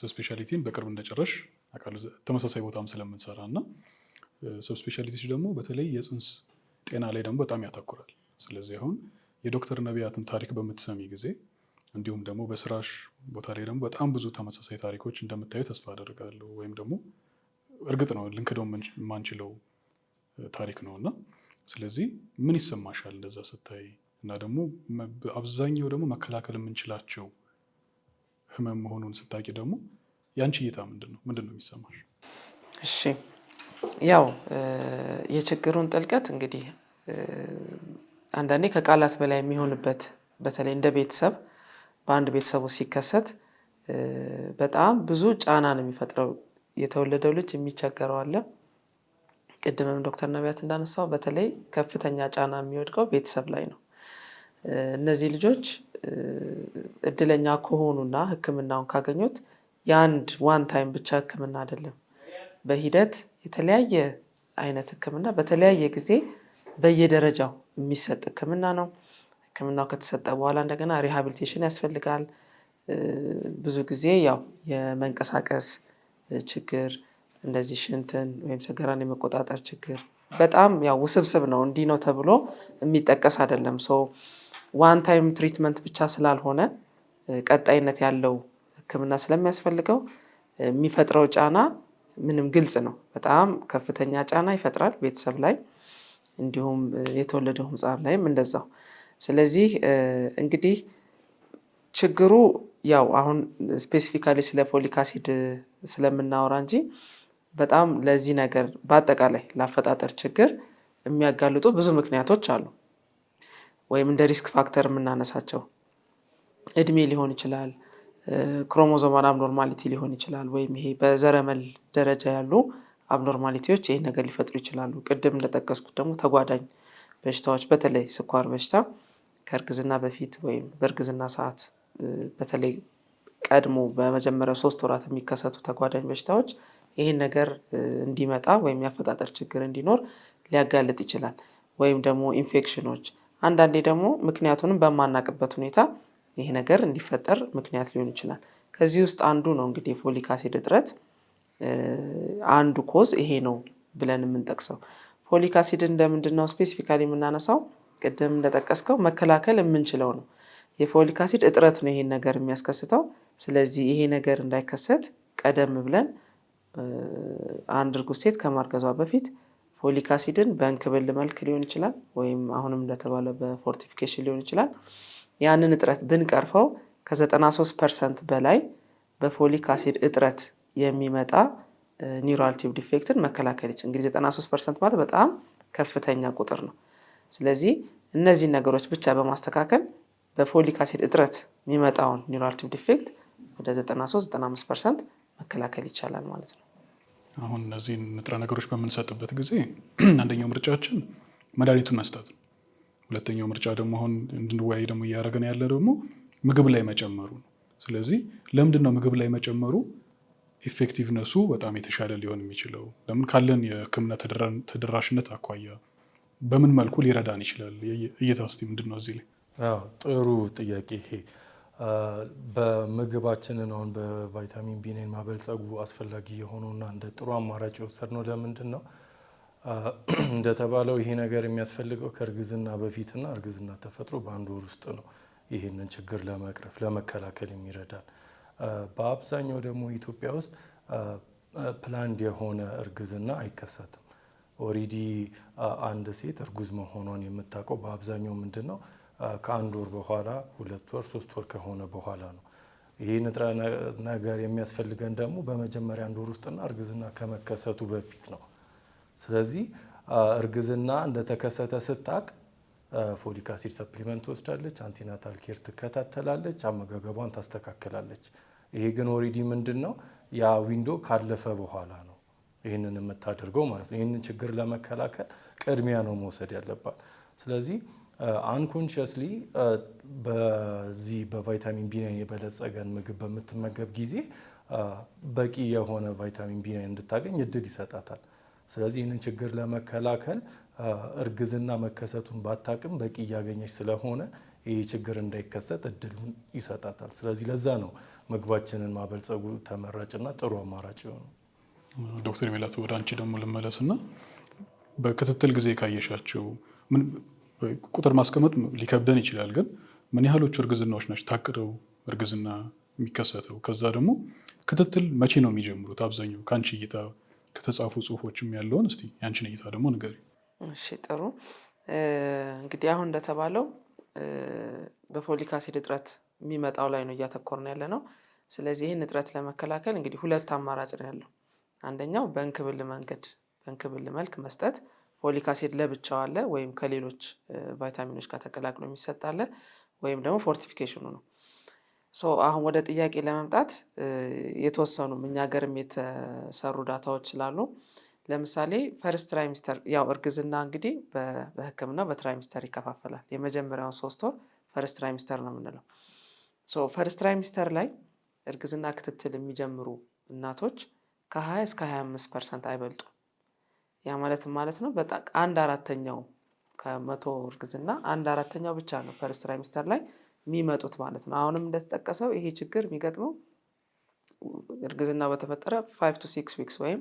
[SPEAKER 2] ስፔሻሊቲን በቅርብ እንደጨረሽ አውቃለሁ፣ ተመሳሳይ ቦታም ስለምንሰራ እና ሰብ ስፔሻሊቲዎች ደግሞ በተለይ የፅንስ ጤና ላይ ደግሞ በጣም ያተኩራል። ስለዚህ አሁን የዶክተር ነቢያትን ታሪክ በምትሰሚ ጊዜ እንዲሁም ደግሞ በስራሽ ቦታ ላይ ደግሞ በጣም ብዙ ተመሳሳይ ታሪኮች እንደምታዩ ተስፋ አደርጋለሁ። ወይም ደግሞ እርግጥ ነው ልንክደው የማንችለው ታሪክ ነው እና ስለዚህ ምን ይሰማሻል እንደዛ ስታይ? እና ደግሞ አብዛኛው ደግሞ መከላከል የምንችላቸው ህመም መሆኑን ስታቂ ደግሞ ያንቺ እይታ ምንድን ነው የሚሰማሽ?
[SPEAKER 1] እሺ ያው የችግሩን ጥልቀት እንግዲህ አንዳንዴ ከቃላት በላይ የሚሆንበት በተለይ እንደ ቤተሰብ በአንድ ቤተሰቡ ሲከሰት በጣም ብዙ ጫና ነው የሚፈጥረው። የተወለደው ልጅ የሚቸገረው አለ። ቅድምም ዶክተር ነቢያት እንዳነሳው በተለይ ከፍተኛ ጫና የሚወድቀው ቤተሰብ ላይ ነው። እነዚህ ልጆች እድለኛ ከሆኑና ሕክምናውን ካገኙት የአንድ ዋን ታይም ብቻ ሕክምና አይደለም። በሂደት የተለያየ አይነት ሕክምና በተለያየ ጊዜ በየደረጃው የሚሰጥ ሕክምና ነው። ሕክምናው ከተሰጠ በኋላ እንደገና ሪሃቢሊቴሽን ያስፈልጋል። ብዙ ጊዜ ያው የመንቀሳቀስ ችግር፣ እንደዚህ ሽንትን ወይም ሰገራን የመቆጣጠር ችግር በጣም ያው ውስብስብ ነው። እንዲህ ነው ተብሎ የሚጠቀስ አይደለም። ዋን ታይም ትሪትመንት ብቻ ስላልሆነ ቀጣይነት ያለው ሕክምና ስለሚያስፈልገው የሚፈጥረው ጫና ምንም ግልጽ ነው። በጣም ከፍተኛ ጫና ይፈጥራል ቤተሰብ ላይ እንዲሁም የተወለደው ሕፃን ላይም እንደዛው። ስለዚህ እንግዲህ ችግሩ ያው አሁን ስፔሲፊካሊ ስለ ፎሊክ አሲድ ስለምናወራ እንጂ በጣም ለዚህ ነገር በአጠቃላይ ለአፈጣጠር ችግር የሚያጋልጡ ብዙ ምክንያቶች አሉ። ወይም እንደ ሪስክ ፋክተር የምናነሳቸው እድሜ ሊሆን ይችላል፣ ክሮሞዞማል አብኖርማሊቲ ሊሆን ይችላል፣ ወይም ይሄ በዘረመል ደረጃ ያሉ አብኖርማሊቲዎች ይህን ነገር ሊፈጥሩ ይችላሉ። ቅድም እንደጠቀስኩት ደግሞ ተጓዳኝ በሽታዎች በተለይ ስኳር በሽታ ከእርግዝና በፊት ወይም በእርግዝና ሰዓት በተለይ ቀድሞ በመጀመሪያው 3 ወራት የሚከሰቱ ተጓዳኝ በሽታዎች ይህን ነገር እንዲመጣ ወይም የአፈጣጠር ችግር እንዲኖር ሊያጋልጥ ይችላል። ወይም ደግሞ ኢንፌክሽኖች፣ አንዳንዴ ደግሞ ምክንያቱንም በማናቅበት ሁኔታ ይሄ ነገር እንዲፈጠር ምክንያት ሊሆን ይችላል። ከዚህ ውስጥ አንዱ ነው እንግዲህ ፎሊክ አሲድ እጥረት አንዱ ኮዝ ይሄ ነው ብለን የምንጠቅሰው። ፎሊክ አሲድ እንደምንድን ነው ስፔሲፊካሊ የምናነሳው? ቅድም እንደጠቀስከው መከላከል የምንችለው ነው። የፎሊክ አሲድ እጥረት ነው ይሄን ነገር የሚያስከስተው። ስለዚህ ይሄ ነገር እንዳይከሰት ቀደም ብለን አንድ እርጉዝ ሴት ከማርገዟ በፊት ፎሊክ አሲድን በእንክብል መልክ ሊሆን ይችላል፣ ወይም አሁንም እንደተባለ በፎርቲፊኬሽን ሊሆን ይችላል። ያንን እጥረት ብንቀርፈው ከ93% በላይ በፎሊክ አሲድ እጥረት የሚመጣ ኒውራል ቲዩብ ዲፌክትን መከላከል ይችላል። እንግዲህ 93% ማለት በጣም ከፍተኛ ቁጥር ነው። ስለዚህ እነዚህን ነገሮች ብቻ በማስተካከል በፎሊክ አሲድ እጥረት የሚመጣውን ኒውራል ቲዩብ ዲፌክት ወደ 93-95% መከላከል ይቻላል ማለት ነው።
[SPEAKER 2] አሁን እነዚህን ንጥረ ነገሮች በምንሰጥበት ጊዜ አንደኛው ምርጫችን መድኃኒቱን መስጠት ነው። ሁለተኛው ምርጫ ደግሞ አሁን እንድንወያይ ደግሞ እያደረገን ያለ ደግሞ ምግብ ላይ መጨመሩ ነው። ስለዚህ ለምንድን ነው ምግብ ላይ መጨመሩ ኢፌክቲቭነሱ በጣም የተሻለ ሊሆን የሚችለው? ለምን ካለን የሕክምና ተደራሽነት አኳያ በምን መልኩ ሊረዳን ይችላል? እይታ ውስጥ ምንድን ነው እዚህ ላይ?
[SPEAKER 3] ጥሩ ጥያቄ። ይሄ በምግባችንን አሁን በቫይታሚን ቢ9 ማበልጸጉ አስፈላጊ የሆነውና እንደ ጥሩ አማራጭ የወሰድነው ለምንድን ነው? እንደተባለው ይሄ ነገር የሚያስፈልገው ከእርግዝና በፊትና እርግዝና ተፈጥሮ በአንድ ወር ውስጥ ነው። ይህንን ችግር ለመቅረፍ ለመከላከል የሚረዳን በአብዛኛው ደግሞ ኢትዮጵያ ውስጥ ፕላንድ የሆነ እርግዝና አይከሰትም። ኦሪዲ አንድ ሴት እርጉዝ መሆኗን የምታውቀው በአብዛኛው ምንድን ነው ከአንድ ወር በኋላ 2 ወር 3 ወር ከሆነ በኋላ ነው። ይህ ንጥረ ነገር የሚያስፈልገን ደግሞ በመጀመሪያ 1 ወር ውስጥና እርግዝና ከመከሰቱ በፊት ነው። ስለዚህ እርግዝና እንደተከሰተ ስታቅ ፎሊክ አሲድ ሰፕሊመንት ትወስዳለች፣ አንቲናታል ኬር ትከታተላለች፣ አመጋገቧን ታስተካክላለች። ይሄ ግን ኦሪዲ ምንድን ነው ያ ዊንዶ ካለፈ በኋላ ነው ይህንን የምታደርገው ማለት ነው። ይህንን ችግር ለመከላከል ቅድሚያ ነው መውሰድ ያለባት። ስለዚህ አንኮንሽስሊ በዚህ በቫይታሚን ቢ9 የበለጸገን ምግብ በምትመገብ ጊዜ በቂ የሆነ ቫይታሚን ቢ9 እንድታገኝ እድል ይሰጣታል። ስለዚህ ይህንን ችግር ለመከላከል እርግዝና መከሰቱን ባታቅም በቂ እያገኘች ስለሆነ ይህ ችግር እንዳይከሰት እድሉን ይሰጣታል። ስለዚህ ለዛ ነው ምግባችንን ማበልጸጉ ተመራጭና ጥሩ አማራጭ የሆነው።
[SPEAKER 2] ዶክተር ሜላት ወደ አንቺ ደግሞ ልመለስና በክትትል ጊዜ ካየሻቸው ቁጥር ማስቀመጥ ሊከብደን ይችላል፣ ግን ምን ያህሎቹ እርግዝናዎች ናቸው ታቅደው እርግዝና የሚከሰተው? ከዛ ደግሞ ክትትል መቼ ነው የሚጀምሩት? አብዛኛው ከአንቺ እይታ ከተጻፉ ጽሁፎችም ያለውን እስቲ ያንቺን እይታ ደግሞ ንገሪ።
[SPEAKER 1] እሺ ጥሩ። እንግዲህ አሁን እንደተባለው በፎሊክ አሲድ እጥረት የሚመጣው ላይ ነው እያተኮርን ያለ ነው። ስለዚህ ይህን እጥረት ለመከላከል እንግዲህ ሁለት አማራጭ ነው ያለው። አንደኛው በእንክብል መንገድ በእንክብል መልክ መስጠት፣ ፎሊክ አሲድ ለብቻው አለ፣ ወይም ከሌሎች ቫይታሚኖች ጋር ተቀላቅሎ የሚሰጥ አለ፣ ወይም ደግሞ ፎርቲፊኬሽኑ ነው። አሁን ወደ ጥያቄ ለመምጣት የተወሰኑ እኛ ሀገርም የተሰሩ ዳታዎች ስላሉ ለምሳሌ ፈርስት ትራይሚስተር ያው እርግዝና እንግዲህ በሕክምና በትራይሚስተር ይከፋፈላል። የመጀመሪያውን 3 ወር ፈርስት ትራይሚስተር ነው የምንለው። ፈርስት ትራይሚስተር ላይ እርግዝና ክትትል የሚጀምሩ እናቶች ከ20 እስከ 25% አይበልጡ። ያ ማለት ነው በጣም 1/4 ከመቶ እርግዝና 1/4 ብቻ ነው ፈርስት ትራይሚስተር ላይ የሚመጡት ማለት ነው። አሁንም እንደተጠቀሰው ይሄ ችግር የሚገጥመው እርግዝና በተፈጠረ 5 to 6 ዊክስ ወይም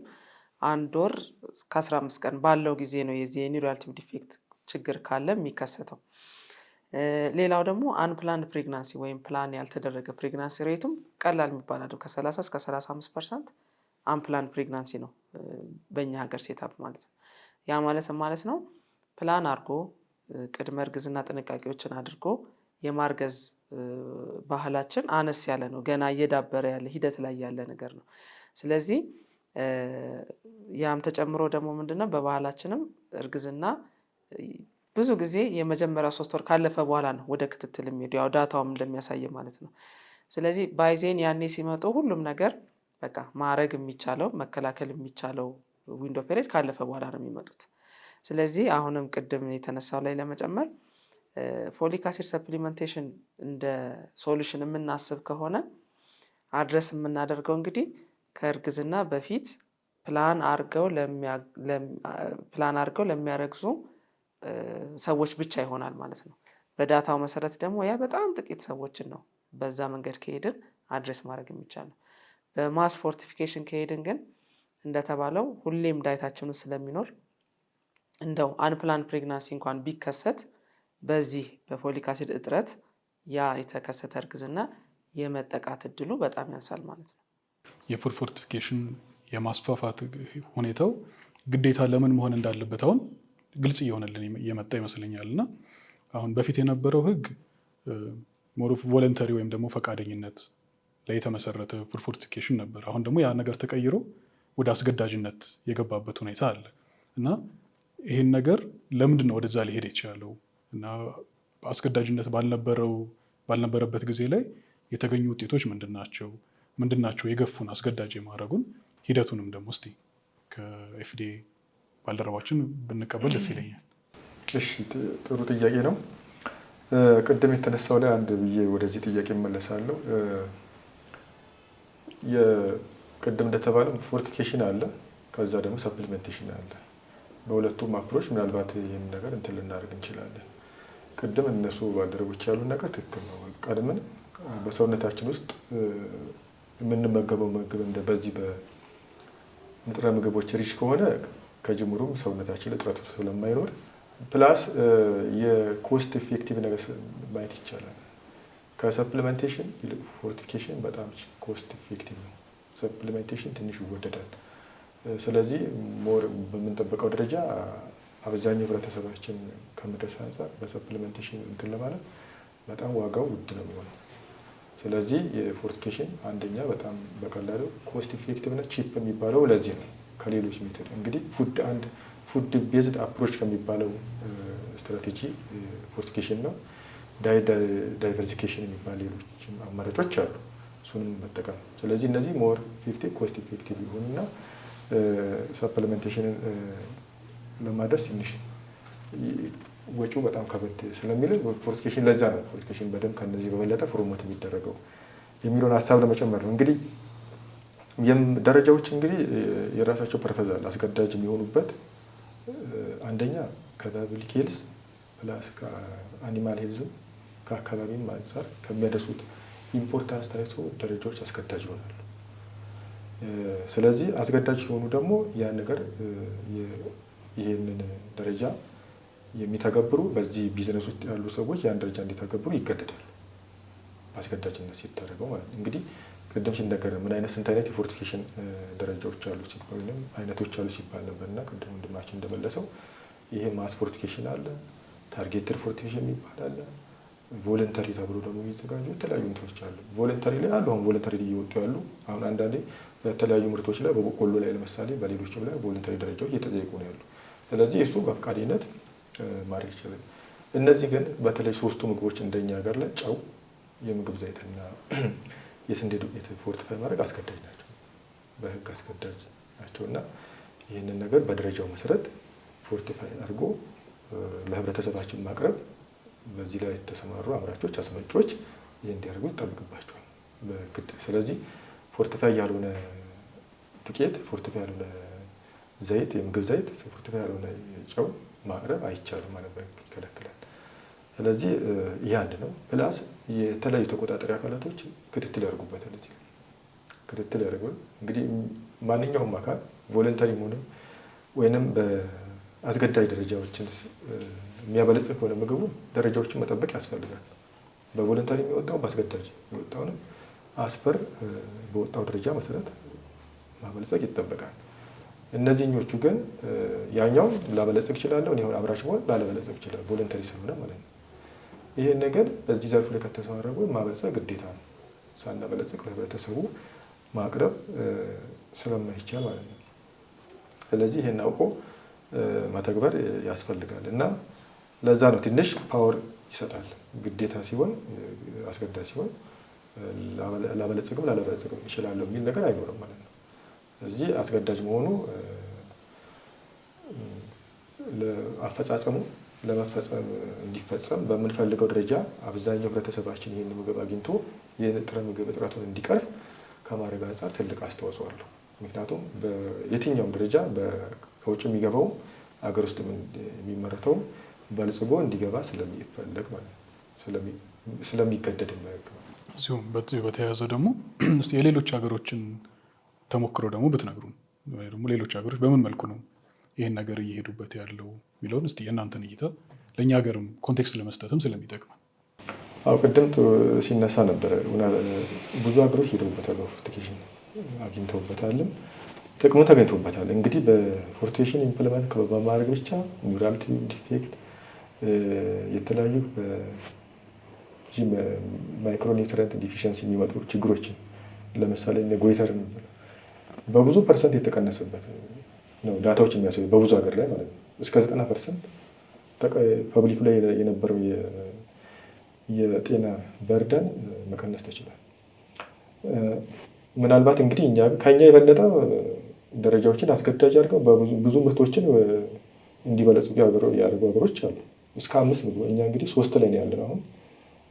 [SPEAKER 1] 1 ወር እስከ 15 ቀን ባለው ጊዜ ነው የዚህ የኒውሮአልቲቭ ዲፌክት ችግር ካለ የሚከሰተው። ሌላው ደግሞ አንፕላንድ ፕሬግናንሲ ወይም ፕላን ያልተደረገ ፕሬግናንሲ ሬቱም ቀላል የሚባል አይደለም። ከ30 እስከ 35% አንፕላንድ ፕሬግናንሲ ነው በእኛ ሀገር ሴታፕ ማለት ነው። ያ ማለት ነው ፕላን አድርጎ ቅድመ እርግዝና ጥንቃቄዎችን አድርጎ የማርገዝ ባህላችን አነስ ያለ ነው። ገና እየዳበረ ያለ ሂደት ላይ ያለ ነገር ነው። ስለዚህ ያም ተጨምሮ ደግሞ ምንድነው በባህላችንም እርግዝና ብዙ ጊዜ የመጀመሪያው 3 ወር ካለፈ በኋላ ነው ወደ ክትትል የሚሄዱ፣ ያው ዳታውም እንደሚያሳይ ማለት ነው። ስለዚህ ባይዜን ያኔ ሲመጡ ሁሉም ነገር በቃ ማድረግ የሚቻለው መከላከል የሚቻለው ዊንዶ ፔሪድ ካለፈ በኋላ ነው የሚመጡት። ስለዚህ አሁንም ቅድም የተነሳው ላይ ለመጨመር ፎሊክ አሲድ ሰፕሊመንቴሽን እንደ ሶሉሽን የምናስብ ከሆነ አድረስ የምናደርገው እንግዲህ ከእርግዝና በፊት ፕላን አድርገው ለሚያረግዙ ሰዎች ብቻ ይሆናል ማለት ነው። በዳታው መሰረት ደግሞ ያ በጣም ጥቂት ሰዎችን ነው በዛ መንገድ ከሄድን አድሬስ ማድረግ የሚቻለው። በማስ ፎርቲፊኬሽን ከሄድን ግን እንደተባለው ሁሌም ዳይታችኑ ስለሚኖር እንደው አንፕላን ፕሬግናንሲ እንኳን ቢከሰት በዚህ በፎሊክ አሲድ እጥረት ያ የተከሰተ እርግዝና የመጠቃት እድሉ በጣም ያንሳል ማለት ነው።
[SPEAKER 2] የፉድ ፎርቲፊኬሽን የማስፋፋት ሁኔታው ግዴታ ለምን መሆን እንዳለበት አሁን ግልጽ እየሆነልን የመጣ ይመስለኛል። እና አሁን በፊት የነበረው ህግ ሞሮፍ ቮለንተሪ ወይም ደግሞ ፈቃደኝነት ላይ የተመሰረተ ፉድ ፎርቲፊኬሽን ነበር። አሁን ደግሞ ያ ነገር ተቀይሮ ወደ አስገዳጅነት የገባበት ሁኔታ አለ እና ይህን ነገር ለምንድን ነው ወደዛ ሊሄድ የቻለው? እና አስገዳጅነት ባልነበረበት ጊዜ ላይ የተገኙ ውጤቶች ምንድናቸው የገፉን አስገዳጅ የማድረጉን ሂደቱንም ደግሞ እስቲ ከኤፍዲኤ ባልደረባችን ብንቀበል ደስ ይለኛል።
[SPEAKER 5] እሺ፣ ጥሩ ጥያቄ ነው። ቅድም የተነሳው ላይ አንድ ብዬ ወደዚህ ጥያቄ እመለሳለሁ። ቅድም እንደተባለው ፎርቲፊኬሽን አለ፣ ከዛ ደግሞ ሰፕሊሜንቴሽን አለ። በሁለቱም አፕሮች ምናልባት ይህን ነገር እንትን ልናደርግ እንችላለን። ቅድም እነሱ ባልደረቦች ያሉን ነገር ትክክል ነው። ቀድመን በሰውነታችን ውስጥ የምንመገበው ምግብ በዚህ በንጥረ ምግቦች ሪች ከሆነ ከጅምሩም ሰውነታችን እጥረቱ ስለማይኖር ፕላስ የኮስት ኢፌክቲቭ ነገር ማየት ይቻላል። ከሰፕሊሜንቴሽን ይልቅ ፎርቲፊኬሽን በጣም ኮስት ኢፌክቲቭ ነው። ሰፕሊሜንቴሽን ትንሽ ይወደዳል። ስለዚህ ሞር በምንጠበቀው ደረጃ አብዛኛው ህብረተሰባችን ከመድረስ አንጻር በሰፕሊሜንቴሽን እንትን ለማለት በጣም ዋጋው ውድ ነው የሚሆነው። ስለዚህ የፎርቲፊኬሽን አንደኛ በጣም በቀላሉ ኮስት ኢፌክቲቭ ነው፣ ቺፕ የሚባለው ለዚህ ነው። ከሌሎች ሜተድ እንግዲህ ፉድ ቤዝድ አፕሮች ከሚባለው ስትራቴጂ ፎርቲፊኬሽን ነው። ዳይቨርሲፊኬሽን የሚባል ሌሎች አማራጮች አሉ፣ እሱንም መጠቀም። ስለዚህ እነዚህ ሞር ኢፌክቲቭ ኮስት ኢፌክቲቭ ይሆኑና ሰፕሊሜንቴሽንን ለማድረስ ትንሽ ወጪው በጣም ከበድ ስለሚል ፎርቲፊኬሽን ለዛ ነው ፎርቲፊኬሽን በደንብ ከነዚህ በበለጠ ፕሮሞት የሚደረገው የሚለውን ሀሳብ ለመጨመር ነው። እንግዲህ ደረጃዎች እንግዲህ የራሳቸው ፐርፐዝ አለ። አስገዳጅ የሚሆኑበት አንደኛ ከፐብሊክ ሄልዝ ፕላስ ከአኒማል ሄልዝም ከአካባቢም አንጻር ከሚያደርሱት ኢምፖርታንስ ታይቶ ደረጃዎች አስገዳጅ ይሆናሉ። ስለዚህ አስገዳጅ ሲሆኑ ደግሞ ያን ነገር ይህንን ደረጃ የሚተገብሩ በዚህ ቢዝነስ ውስጥ ያሉ ሰዎች ያን ደረጃ እንዲተገብሩ ይገደዳሉ። አስገዳጅነት ሲደረገው ማለት ነው። እንግዲህ ቅድም ሲነገር ምን አይነት ስንት አይነት የፎርቲፊኬሽን ደረጃዎች አሉ ወይም አይነቶች አሉ ሲባል ነበርና ቅድም ወንድማችን እንደመለሰው ይሄ ማስ ፎርቲፊኬሽን አለ፣ ታርጌትድ ፎርቲፊኬሽን የሚባል አለ፣ ቮለንተሪ ተብሎ ደግሞ የሚዘጋጁ የተለያዩ እንትኖች አሉ። ቮለንተሪ ላይ አሉ። አሁን ቮለንተሪ እየወጡ ያሉ አሁን አንዳንዴ በተለያዩ ምርቶች ላይ በበቆሎ ላይ ለምሳሌ በሌሎችም ላይ ቮለንተሪ ደረጃዎች እየተጠየቁ ነው ያሉ። ስለዚህ እሱ በፈቃደኝነት ማድረግ ይችላል። እነዚህ ግን በተለይ ሶስቱ ምግቦች እንደኛ ሀገር ላይ ጨው፣ የምግብ ዘይትና የስንዴ ዱቄት ፎርቲፋይ ማድረግ አስገዳጅ ናቸው፣ በህግ አስገዳጅ ናቸው እና ይህንን ነገር በደረጃው መሰረት ፎርቲፋይ አድርጎ ለህብረተሰባችን ማቅረብ በዚህ ላይ የተሰማሩ አምራቾች፣ አስመጪዎች ይህ እንዲያደርጉ ይጠበቅባቸዋል በግድ። ስለዚህ ፎርቲፋይ ያልሆነ ዱቄት፣ ፎርቲፋይ ያልሆነ ዘይት፣ የምግብ ዘይት፣ ፎርቲፋይ ያልሆነ ጨው ማቅረብ አይቻልም ማለት ይከለክላል። ስለዚህ ይህ አንድ ነው። ፕላስ የተለያዩ ተቆጣጣሪ አካላቶች ክትትል ያደርጉበታል። እዚህ ክትትል ያደርጉ እንግዲህ ማንኛውም አካል ቮለንተሪ ሆነም ወይንም በአስገዳጅ ደረጃዎችን የሚያበለጽግ ከሆነ ምግቡ ደረጃዎችን መጠበቅ ያስፈልጋል። በቮለንተሪ የሚወጣው በአስገዳጅ የሚወጣውንም አስፐር በወጣው ደረጃ መሰረት ማበለጸግ ይጠበቃል። እነዚህኞቹ ግን ያኛው ላበለጽግ እችላለሁ፣ እኔ አሁን አምራች መሆን ላለበለጽግ እችላለሁ፣ ቮለንተሪ ስለሆነ ማለት ነው። ይሄን ነገር በዚህ ዘርፍ ላይ ከተሰማረጉ ማበልጸግ ግዴታ ነው። ሳናበለጽግ ለህብረተሰቡ ማቅረብ ስለማይቻል ማለት ነው። ስለዚህ ይሄን አውቆ መተግበር ያስፈልጋል እና ለዛ ነው ትንሽ ፓወር ይሰጣል። ግዴታ ሲሆን አስገዳጅ ሲሆን ላበለጽግም ላለበለጽግም እችላለሁ የሚል ነገር አይኖርም ማለት ነው። ስለዚህ አስገዳጅ መሆኑ አፈጻጸሙ ለመፈጸም እንዲፈጸም በምንፈልገው ደረጃ አብዛኛው ህብረተሰባችን ይህን ምግብ አግኝቶ የንጥረ ምግብ እጥረቱን እንዲቀርፍ ከማድረግ አንጻር ትልቅ አስተዋጽኦ አለው። ምክንያቱም በየትኛውም ደረጃ ከውጭ የሚገባው አገር ውስጥ የሚመረተው በልጽጎ እንዲገባ ስለሚፈለግ ማለት ነው፣ ስለሚገደድ የማያውቅ ነው።
[SPEAKER 2] እዚሁም በተያያዘ ደግሞ እስኪ የሌሎች ሀገሮችን ተሞክሮ ደግሞ ብትነግሩን ወይ ደግሞ ሌሎች ሀገሮች በምን መልኩ ነው ይህን ነገር እየሄዱበት ያለው የሚለውን እስቲ የእናንተን እይታ ለእኛ ሀገርም ኮንቴክስት ለመስጠትም ስለሚጠቅም።
[SPEAKER 5] አዎ ቅድም ሲነሳ ነበረ ብዙ ሀገሮች ሄደውበታል፣ በፎርቲፊኬሽን አግኝተውበታልም፣ ጥቅሙ ተገኝቶበታል። እንግዲህ በፎርቲፊኬሽን ኢምፕሊመንት በማድረግ ብቻ ኒውራልቲ ዲፌክት የተለያዩ ማይክሮኒውትሪየንት ዲፊሽንሲ የሚመጡ ችግሮችን ለምሳሌ ጎይተር በብዙ ፐርሰንት የተቀነሰበት ነው ዳታዎች የሚያሳዩ በብዙ ሀገር ላይ ማለት ነው። እስከ 90% ፐብሊኩ ላይ የነበረው የጤና በርደን መቀነስ ተችሏል። ምናልባት እንግዲህ ከኛ የበለጠ ደረጃዎችን አስገዳጅ አድርገው ብዙ ምርቶችን እንዲበለጽጉ ያደረጉ ሀገሮች አሉ። እስከ 5 ምግብ እኛ እንግዲህ 3 ላይ ነው ያለን። አሁን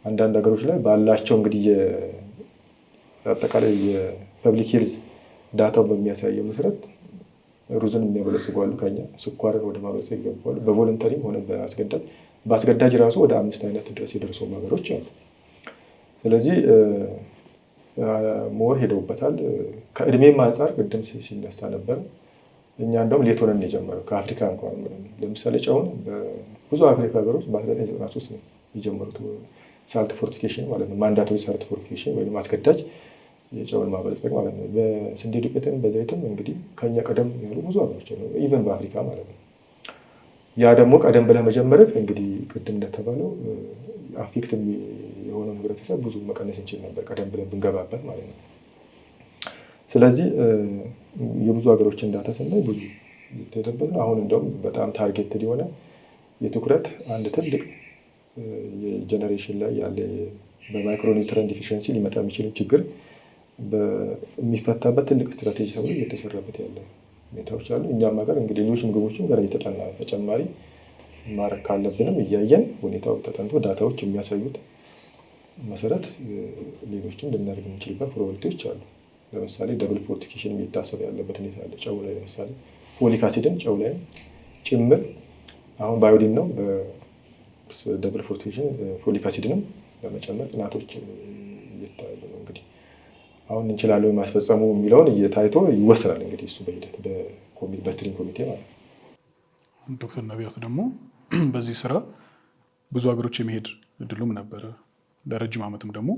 [SPEAKER 5] አንዳንድ ሀገሮች ላይ ባላቸው እንግዲህ አጠቃላይ የፐብሊክ ሄልዝ ዳታው በሚያሳየው መሰረት ሩዝን የሚያበለጽጉ አሉ፣ ከኛ ስኳርን ወደ ማበልጸግ ይገባሉ። በቮለንተሪም ሆነ በአስገዳጅ ራሱ ወደ 5 አይነት ድረስ የደረሱ ሀገሮች አሉ። ስለዚህ ሞር ሄደውበታል። ከእድሜም አንጻር ቅድም ሲነሳ ነበር። እኛ እንደውም ሌት ሆነን የጀመረው ከአፍሪካ እንኳን ለምሳሌ ጨውን በብዙ አፍሪካ ሀገሮች በ1993 ነው የጀመሩት ሳልት ፎርቲፊኬሽን ማለት ነው። ማንዳቶሪ ሳልት ፎርቲፊኬሽን ወይም አስገዳጅ የጨውን ማበልጸግ ማለት ነው። በስንዴ ዱቄትም በዘይትም እንግዲህ ከኛ ቀደም ያሉ ብዙ ሀገሮች ነው፣ ኢቨን በአፍሪካ ማለት ነው። ያ ደግሞ ቀደም ብለህ መጀመርህ እንግዲህ ቅድም እንደተባለው አፌክት የሆነው ህብረተሰብ ብዙ መቀነስ እንችል ነበር ቀደም ብለን ብንገባበት ማለት ነው። ስለዚህ የብዙ ሀገሮችን ዳታ ስናይ ብዙ የተደበረ ነው። አሁን እንደውም በጣም ታርጌትድ የሆነ የትኩረት አንድ ትልቅ የጀኔሬሽን ላይ ያለ በማይክሮኒውትሪየንት ዲፊሽንሲ ሊመጣ የሚችል ችግር የሚፈታበት ትልቅ ስትራቴጂ ተብሎ እየተሰራበት ያለ ሁኔታዎች አሉ። እኛም ሀገር እንግዲህ ሌሎች ምግቦችን ገና እየተጠና ተጨማሪ ማድረግ ካለብንም እያየን ሁኔታው ተጠንቶ ዳታዎች የሚያሳዩት መሰረት ሌሎችን ልናደርግ የምንችልበት ፕሮባቢሊቲዎች አሉ። ለምሳሌ ደብል ፎርቲፊኬሽን የሚታሰብ ያለበት ሁኔታ አለ። ጨው ላይ ለምሳሌ ፎሊክ አሲድን ጨው ላይ ጭምር አሁን ባዮዲን ነው ደብል ፎርቲፊኬሽን ፎሊክ አሲድንም ለመጨመር ጥናቶች እየታዩ ነው። እንግዲህ አሁን እንችላለን ማስፈጸሙ የሚለውን እየታይቶ ይወሰናል። እንግዲህ እሱ በሂደት በስትሪንግ ኮሚቴ ማለት ነው።
[SPEAKER 2] ዶክተር ነቢያት ደግሞ በዚህ ስራ ብዙ ሀገሮች የመሄድ እድሉም ነበረ። ለረጅም ዓመትም ደግሞ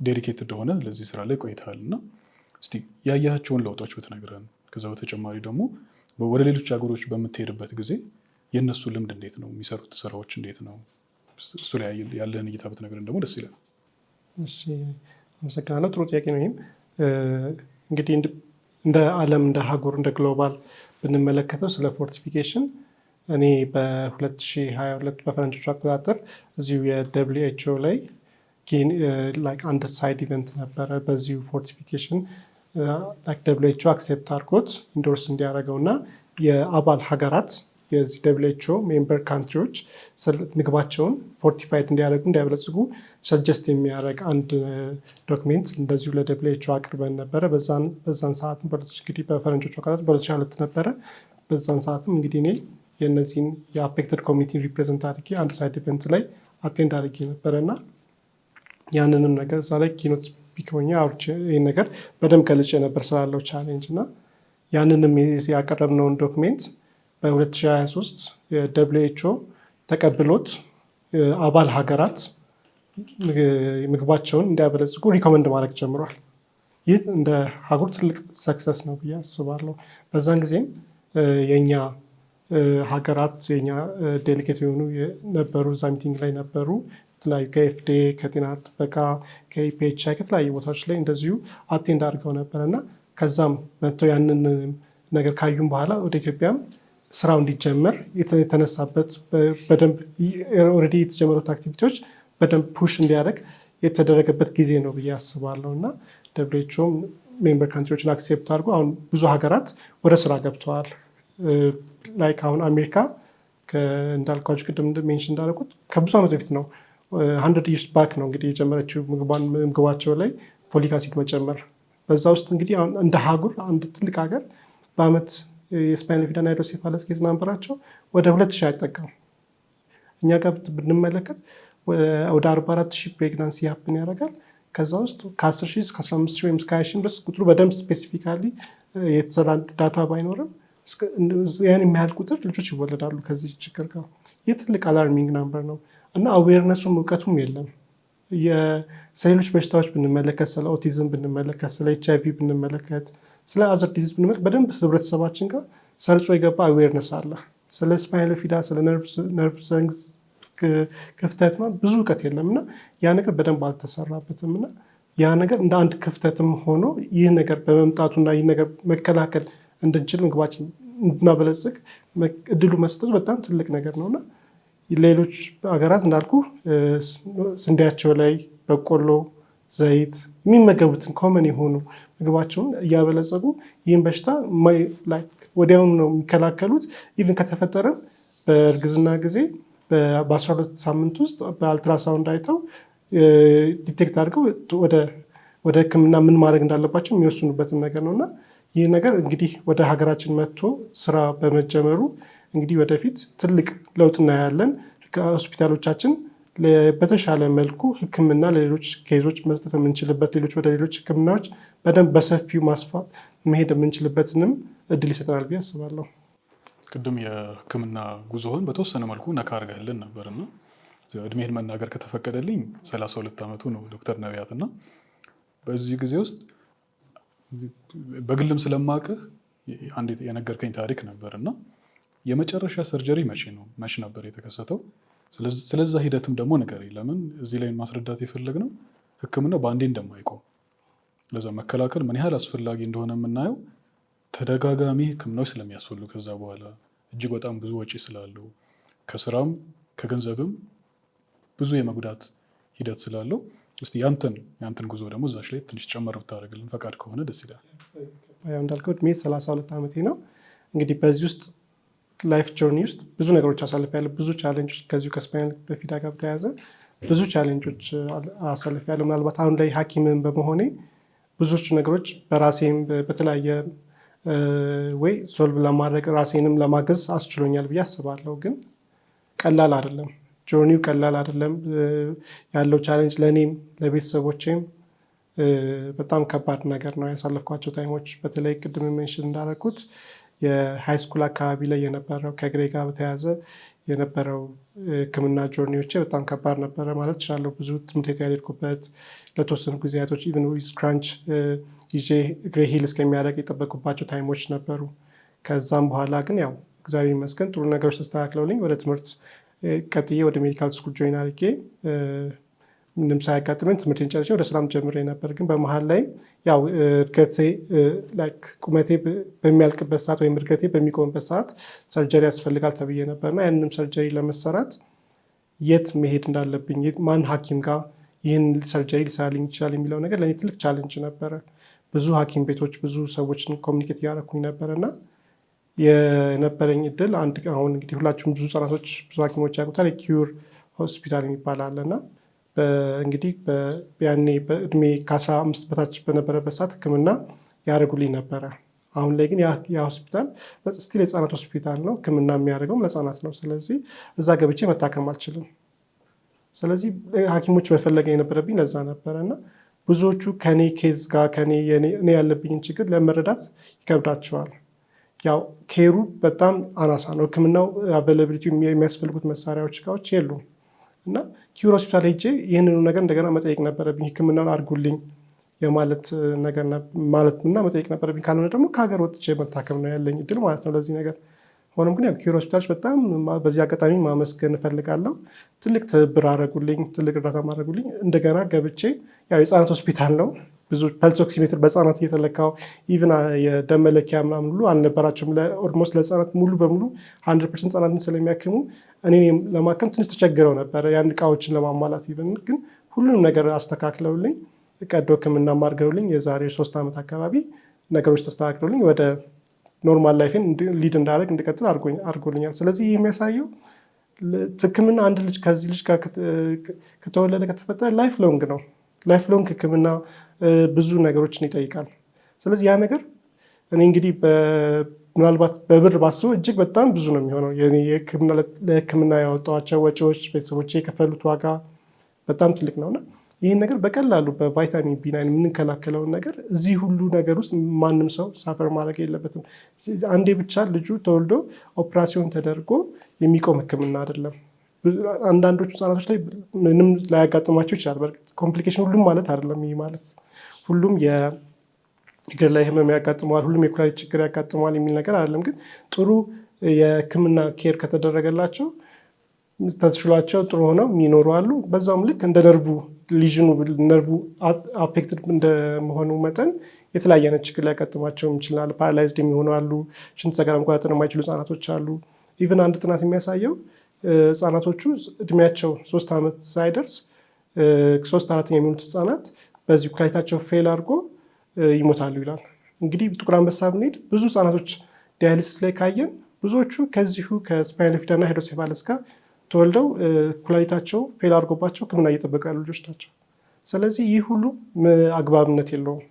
[SPEAKER 2] ዴዲኬትድ እንደሆነ ለዚህ ስራ ላይ ቆይተሃል እና እስቲ ያያቸውን ለውጦች ብትነግረን። ከዛ በተጨማሪ ደግሞ ወደ ሌሎች ሀገሮች በምትሄድበት ጊዜ የእነሱ ልምድ እንዴት ነው? የሚሰሩት ስራዎች እንዴት ነው? እሱ ላይ ያለህን እይታ ብትነግረን ደግሞ ደስ ይላል።
[SPEAKER 4] እሺ፣ አመሰግናለሁ። ጥሩ ጥያቄ ነው። ይህም እንግዲህ እንደ ዓለም እንደ ሀገር እንደ ግሎባል ብንመለከተው ስለ ፎርቲፊኬሽን እኔ በ2022 በፈረንጆቹ አቆጣጠር እዚሁ የWHO ላይ አንድ ሳይድ ኢቨንት ነበረ። በዚሁ ፎርቲፊኬሽን WHO አክሴፕት አድርጎት ኢንዶርስ እንዲያደርገው እና የአባል ሀገራት የዚህ WHO ሜምበር ካንትሪዎች ምግባቸውን ፎርቲፋይድ እንዲያደርጉ እንዲያበለጽጉ ሰጀስት የሚያደርግ አንድ ዶክሜንት እንደዚሁ ለWHO አቅርበን ነበረ። በዛን ሰዓትም እንግዲህ በፈረንጆቹ አቆጣጠር በ2022 ነበረ። በዛን ሰዓትም እንግዲህ እኔ የእነዚህን የአፌክትድ ኮሚኒቲ ሪፕሬዘንት አድርጌ አንድ ሳይድ ኢቨንት ላይ አቴንድ አድርጌ ነበረ እና ያንንም ነገር እዛ ላይ ኪኖት ስፒክ ሆኜ አውርቼ ይህን ነገር በደንብ ገልጬ ነበር ስላለው ቻሌንጅ እና ያንንም ያቀረብነውን ዶክሜንት በ2023 የWHO ተቀብሎት አባል ሀገራት ምግባቸውን እንዲያበለጽጉ ሪኮመንድ ማድረግ ጀምሯል። ይህ እንደ ሀገር ትልቅ ሰክሰስ ነው ብዬ አስባለሁ። በዛን ጊዜም የኛ ሀገራት የኛ ዴሊጌት የሆኑ ነበሩ፣ እዛ ሚቲንግ ላይ ነበሩ። የተለያዩ ከኤፍዲኤ ከጤና ጥበቃ ከኢፒኤችአይ ከተለያዩ ቦታዎች ላይ እንደዚሁ አቴንድ አድርገው ነበር እና ከዛም መጥተው ያንን ነገር ካዩም በኋላ ወደ ኢትዮጵያም ስራው እንዲጀመር የተነሳበት በደንብ ኦልሬዲ የተጀመሩት አክቲቪቲዎች በደንብ ፑሽ እንዲያደርግ የተደረገበት ጊዜ ነው ብዬ አስባለሁ እና WHO ሜምበር ካንትሪዎችን አክሴፕት አድርጎ አሁን ብዙ ሀገራት ወደ ስራ ገብተዋል። ላይክ አሁን አሜሪካ እንዳልኳችሁ ቅድም ሜንሽን እንዳደረጉት ከብዙ ዓመት በፊት ነው 100 years ባክ ነው እንግዲህ የጀመረችው ምግባቸው ላይ ፎሊክ አሲድ መጨመር። በዛ ውስጥ እንግዲህ እንደ ሀገር አንድ ትልቅ ሀገር በአመት የስፓይናል ፊዳ እና ሃይድሮሴፋለስ ኬዝ ናምበራቸው ወደ 2000 አይጠቀም። እኛ ጋር ብንመለከት ወደ 44,000 ፕሬግናንሲ ያፕን ያደርጋል። ከዛ ውስጥ ከ10,000 እስከ 15,000 ወይም እስከ 20,000 ድረስ ቁጥሩ በደንብ ስፔሲፊካሊ የተሰራ ዳታ ባይኖርም ያን የሚያህል ቁጥር ልጆች ይወለዳሉ ከዚህ ችግር ጋር። ይህ ትልቅ አላርሚንግ ናምበር ነው እና አዌርነሱም እውቀቱም የለም። ስለሌሎች በሽታዎች ብንመለከት፣ ስለ ኦቲዝም ብንመለከት፣ ስለ HIV ብንመለከት፣ ስለ አዘር ዲዚዝ ብንመለከት በደንብ ህብረተሰባችን ጋር ሰርጾ የገባ አዌርነስ አለ። ስለ ስፓይናል ፊዳ ስለ ነርቭ ሰንግስ ክፍተት ብዙ እውቀት የለም እና ያ ነገር በደንብ አልተሰራበትም እና ያ ነገር እንደ አንድ ክፍተትም ሆኖ ይህ ነገር በመምጣቱና ይህ ነገር መከላከል እንድንችል ምግባችን እንድናበለጽግ እድሉ መስጠቱ በጣም ትልቅ ነገር ነውና ሌሎች ሀገራት እንዳልኩ ስንዴያቸው ላይ በቆሎ፣ ዘይት የሚመገቡትን ኮመን የሆኑ ምግባቸውን እያበለጸጉ ይህን በሽታ ወዲያውኑ ነው የሚከላከሉት። ኢቭን ከተፈጠረ በእርግዝና ጊዜ በ12 ሳምንት ውስጥ በአልትራሳውንድ አይተው ዲቴክት አድርገው ወደ ሕክምና ምን ማድረግ እንዳለባቸው የሚወስኑበትን ነገር ነው እና ይህ ነገር እንግዲህ ወደ ሀገራችን መጥቶ ስራ በመጀመሩ እንግዲህ ወደፊት ትልቅ ለውጥ እናያለን። ሆስፒታሎቻችን በተሻለ መልኩ ሕክምና ለሌሎች ኬዞች መስጠት የምንችልበት ወደ ሌሎች ሕክምናዎች በደንብ በሰፊው ማስፋት መሄድ የምንችልበትንም እድል ይሰጠናል ብዬ አስባለሁ።
[SPEAKER 2] ቅድም የህክምና ጉዞህን በተወሰነ መልኩ ነካ አድርገህልን ነበርና እድሜህን መናገር ከተፈቀደልኝ 32 ዓመቱ ነው ዶክተር ነቢያት እና በዚህ ጊዜ ውስጥ በግልም ስለማቅህ አንድ የነገርከኝ ታሪክ ነበር እና የመጨረሻ ሰርጀሪ መቼ ነበር የተከሰተው? ስለዛ ሂደትም ደግሞ ንገረኝ። ለምን እዚህ ላይ ማስረዳት የፈለግነው ህክምናው በአንዴ እንደማይቆም ለዛ መከላከል ምን ያህል አስፈላጊ እንደሆነ የምናየው ተደጋጋሚ ህክምናዎች ስለሚያስፈልጉ ከዛ በኋላ እጅግ በጣም ብዙ ወጪ ስላለው ከስራም ከገንዘብም ብዙ የመጉዳት ሂደት ስላለው እስቲ ያንተን ጉዞ ደግሞ እዛች ላይ ትንሽ ጨመር ብታደርግልን ፈቃድ ከሆነ ደስ ይላል።
[SPEAKER 4] ያው እንዳልከው እድሜ 32 ዓመቴ ነው። እንግዲህ በዚህ ውስጥ ላይፍ ጆርኒ ውስጥ ብዙ ነገሮች አሳልፌያለሁ። ብዙ ቻሌንጆች ከዚሁ ከስፓይናል ፊዳ ጋር በተያያዘ ብዙ ቻሌንጆች አሳልፌያለሁ። ምናልባት አሁን ላይ ሐኪምን በመሆኔ ብዙዎች ነገሮች በራሴም በተለያየ ወይ ሶልቭ ለማድረግ ራሴንም ለማገዝ አስችሎኛል ብዬ አስባለሁ። ግን ቀላል አይደለም። ጆርኒው ቀላል አይደለም። ያለው ቻሌንጅ ለእኔም ለቤተሰቦቼም በጣም ከባድ ነገር ነው ያሳለፍኳቸው ታይሞች። በተለይ ቅድም ሜንሽን እንዳደረኩት የሃይ ስኩል አካባቢ ላይ የነበረው ከእግሬ ጋር በተያያዘ የነበረው ሕክምና ጆርኒዎቼ በጣም ከባድ ነበረ ማለት እችላለሁ። ብዙ ትምህርት ቤት ያልሄድኩበት ለተወሰኑ ጊዜያቶች ኢቨን ዊዝ ክራንች ይዤ እግሬ ሂል እስከሚያደርግ የጠበቁባቸው ታይሞች ነበሩ። ከዛም በኋላ ግን ያው እግዚአብሔር ይመስገን ጥሩ ነገሮች ተስተካክለውልኝ ወደ ትምህርት ቀጥዬ ወደ ሜዲካል ስኩል ጆይን አድርጌ ምንም ሳያጋጥመኝ ትምህርቴን ጨርሼ ወደ ስራም ጀምሬ ነበር። ግን በመሀል ላይ ያው እድገቴ ቁመቴ በሚያልቅበት ሰዓት ወይም እድገቴ በሚቆምበት ሰዓት ሰርጀሪ ያስፈልጋል ተብዬ ነበርና ያንንም ሰርጀሪ ለመሰራት የት መሄድ እንዳለብኝ ማን ሐኪም ጋር ይህን ሰርጀሪ ሊሰራልኝ ይችላል የሚለው ነገር ለእኔ ትልቅ ቻሌንጅ ነበረ። ብዙ ሐኪም ቤቶች ብዙ ሰዎችን ኮሚኒኬት እያደረኩኝ ነበረ እና የነበረኝ እድል አሁን እንግዲህ ሁላችሁም ብዙ ህጻናቶች ብዙ ሐኪሞች ያውቁታል የኪዩር ሆስፒታል የሚባል አለ እና እንግዲህ ያኔ በእድሜ ከ15 በታች በነበረበት ሰዓት ሕክምና ያደርጉልኝ ነበረ። አሁን ላይ ግን ያ ሆስፒታል ስቲል የህፃናት ሆስፒታል ነው። ሕክምና የሚያደርገውም ለህፃናት ነው። ስለዚህ እዛ ገብቼ መታከም አልችልም። ስለዚህ ሐኪሞች መፈለግ የነበረብኝ ለዛ ነበረ እና ብዙዎቹ ከኔ ኬዝ ጋር እኔ ያለብኝን ችግር ለመረዳት ይከብዳቸዋል። ያው ኬሩ በጣም አናሳ ነው። ሕክምናው አቬላቢሊቲ የሚያስፈልጉት መሳሪያዎች እቃዎች የሉም እና ኪዩር ሆስፒታል ሄጄ ይህንኑ ነገር እንደገና መጠየቅ ነበረብኝ። ሕክምናውን አድርጉልኝ የማለት ነገር ማለትና መጠየቅ ነበረብኝ። ካልሆነ ደግሞ ከሀገር ወጥቼ መታከም ነው ያለኝ እድል ማለት ነው ለዚህ ነገር። ሆኖም ግን ኪዩር ሆስፒታሎች በጣም በዚህ አጋጣሚ ማመስገን እፈልጋለሁ። ትልቅ ትብብር አደረጉልኝ፣ ትልቅ እርዳታ ማድረጉልኝ። እንደገና ገብቼ ያው የህፃናት ሆስፒታል ነው ብዙ ፐልስ ኦክሲሜትር በህፃናት እየተለካው ኢቭን የደም መለኪያ ምናምን ሁሉ አልነበራቸውም። ኦልሞስት ለህፃናት ሙሉ በሙሉ 100% ህፃናትን ስለሚያክሙ እኔ ለማከም ትንሽ ተቸግረው ነበረ ያን እቃዎችን ለማሟላት። ኢቭን ግን ሁሉንም ነገር አስተካክለውልኝ ቀዶ ሕክምና አድርገውልኝ የዛሬ 3 ዓመት አካባቢ ነገሮች ተስተካክለውልኝ ወደ ኖርማል ላይፌን ሊድ እንዳደረግ እንድቀጥል አድርጎልኛል። ስለዚህ የሚያሳየው ሕክምና አንድ ልጅ ከዚህ ልጅ ጋር ከተወለደ ከተፈጠረ ላይፍ ሎንግ ነው። ላይፍ ሎንግ ሕክምና ብዙ ነገሮችን ይጠይቃል። ስለዚህ ያ ነገር እኔ እንግዲህ ምናልባት በብር ባስበው እጅግ በጣም ብዙ ነው የሚሆነው። ለሕክምና ያወጣኋቸው ወጪዎች፣ ቤተሰቦቼ የከፈሉት ዋጋ በጣም ትልቅ ነውና ይህን ነገር በቀላሉ በቫይታሚን ቢ9 የምንከላከለውን ነገር እዚህ ሁሉ ነገር ውስጥ ማንም ሰው ሳፈር ማድረግ የለበትም። አንዴ ብቻ ልጁ ተወልዶ ኦፕራሲዮን ተደርጎ የሚቆም ሕክምና አይደለም። አንዳንዶቹ ህጻናቶች ላይ ምንም ላያጋጥማቸው ይችላል። በእርግጥ ኮምፕሊኬሽን ሁሉም ማለት አይደለም። ይህ ማለት ሁሉም የእግር ላይ ህመም ያጋጥመዋል፣ ሁሉም የኩላሊት ችግር ያጋጥመዋል የሚል ነገር አይደለም። ግን ጥሩ የህክምና ኬር ከተደረገላቸው ተሽሏቸው ጥሩ ሆነው የሚኖሩ አሉ። በዛውም ልክ እንደ ነርቩ አፌክትድ እንደመሆኑ መጠን የተለያየ አይነት ችግር ሊያጋጥማቸው ይችላል። ፓራላይዝድ የሚሆኑ አሉ። ሽንት ሰገራ መቆጣጠር የማይችሉ ህጻናቶች አሉ። ኢቨን አንድ ጥናት የሚያሳየው ህጻናቶቹ እድሜያቸው 3 ዓመት ሳይደርስ 3/4 የሚሆኑት ህጻናት በዚህ ኩላሊታቸው ፌል አድርጎ ይሞታሉ ይላል። እንግዲህ ጥቁር አንበሳ ብንሄድ ብዙ ህጻናቶች ዲያሊሲስ ላይ ካየን ብዙዎቹ ከዚሁ ከስፓይናል ፊደርና ሄድሮሴፋለስ ጋር ተወልደው ኩላሊታቸው ፌል አድርጎባቸው ሕክምና እየጠበቁ ያሉ ልጆች ናቸው። ስለዚህ ይህ ሁሉ አግባብነት የለውም፣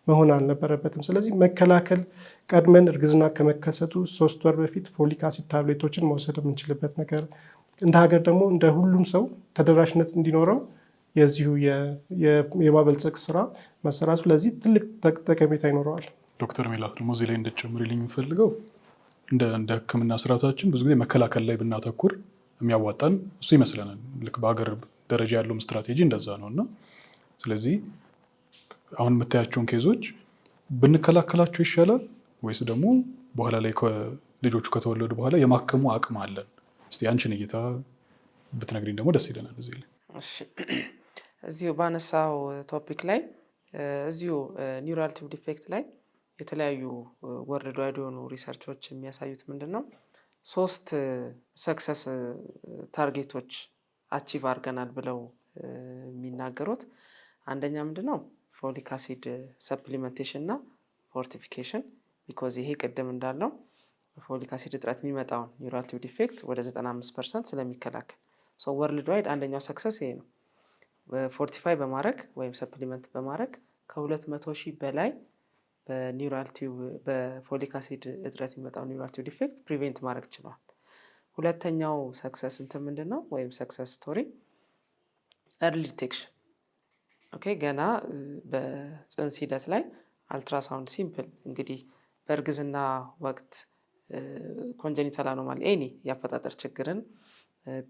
[SPEAKER 4] መሆን አልነበረበትም። ስለዚህ መከላከል ቀድመን እርግዝና ከመከሰቱ 3 ወር በፊት ፎሊክ አሲድ ታብሌቶችን መውሰድ የምንችልበት ነገር፣ እንደ ሀገር ደግሞ እንደ ሁሉም ሰው ተደራሽነት እንዲኖረው የዚሁ የማበልጸግ ስራ መሰራቱ ለዚህ ትልቅ ጠቀሜታ ይኖረዋል።
[SPEAKER 2] ዶክተር ሜላት ደግሞ እዚህ ላይ እንድትጨምሪልኝ የምፈልገው እንደ ሕክምና ስርዓታችን ብዙ ጊዜ መከላከል ላይ ብናተኩር የሚያዋጣን እሱ ይመስለናል። ልክ በሀገር ደረጃ ያለውም ስትራቴጂ እንደዛ ነው እና ስለዚህ አሁን የምታያቸውን ኬዞች ብንከላከላቸው ይሻላል ወይስ ደግሞ በኋላ ላይ ልጆቹ ከተወለዱ በኋላ የማከሙ አቅም አለን? እስቲ አንቺን እይታ ብትነግሪኝ ደግሞ ደስ ይለናል። እዚህ ላይ
[SPEAKER 1] እዚሁ ባነሳው ቶፒክ ላይ እዚሁ ኒውራል ቲዩብ ዲፌክት ላይ የተለያዩ ወርልድ ዋይድ የሆኑ ሪሰርቾች የሚያሳዩት ምንድን ነው 3 ሰክሰስ ታርጌቶች አቺቭ አድርገናል ብለው የሚናገሩት አንደኛ ምንድን ነው ፎሊክ አሲድ ሰፕሊመንቴሽን እና ፎርቲፊኬሽን። ቢኮዝ ይሄ ቅድም እንዳለው በፎሊክ አሲድ እጥረት የሚመጣውን ኒውራል ቲዩብ ዲፌክት ወደ 95% ስለሚከላከል ወርልድ ዋይድ አንደኛው ሰክሰስ ይሄ ነው። ፎርቲፋይ በማድረግ ወይም ሰፕሊመንት በማድረግ ከ200,000 በላይ በኒውራል ቲዩብ በፎሊክ አሲድ እጥረት የሚመጣው ኒውራል ቲዩብ ዲፌክት ፕሪቬንት ማድረግ ችለዋል። ሁለተኛው ሰክሰስ እንትን ምንድነው ወይም ሰክሰስ ስቶሪ ኤርሊ ዲቴክሽን። ኦኬ ገና በጽንስ ሂደት ላይ አልትራሳውንድ ሲምፕል እንግዲህ በእርግዝና ወቅት ኮንጀኒታል አኖማሊ ኤኒ የአፈጣጠር ችግርን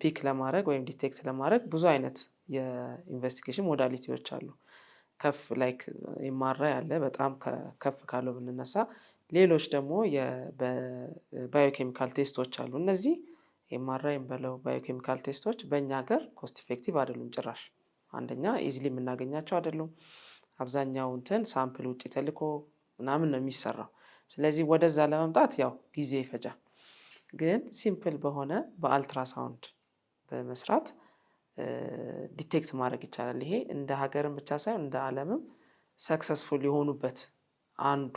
[SPEAKER 1] ፒክ ለማድረግ ወይም ዲቴክት ለማድረግ ብዙ አይነት የኢንቨስቲጌሽን ሞዳሊቲዎች አሉ። ከፍ ላይክ ኤምአርአይ አለ፣ በጣም ከፍ ካለው ብንነሳ ሌሎች ደግሞ በባዮኬሚካል ቴስቶች አሉ። እነዚህ ኤምአርአይ በለው ባዮኬሚካል ቴስቶች በእኛ ሀገር ኮስት ኢፌክቲቭ አይደሉም ጭራሽ። አንደኛ ኢዝሊ የምናገኛቸው አይደሉም። አብዛኛው እንትን ሳምፕል ውጭ ተልኮ ምናምን ነው የሚሰራው። ስለዚህ ወደዛ ለመምጣት ያው ጊዜ ይፈጃል። ግን ሲምፕል በሆነ በአልትራሳውንድ በመስራት ዲቴክት ማድረግ ይቻላል። ይሄ እንደ ሀገርም ብቻ ሳይሆን እንደ ዓለምም ሰክሰስፉል የሆኑበት አንዱ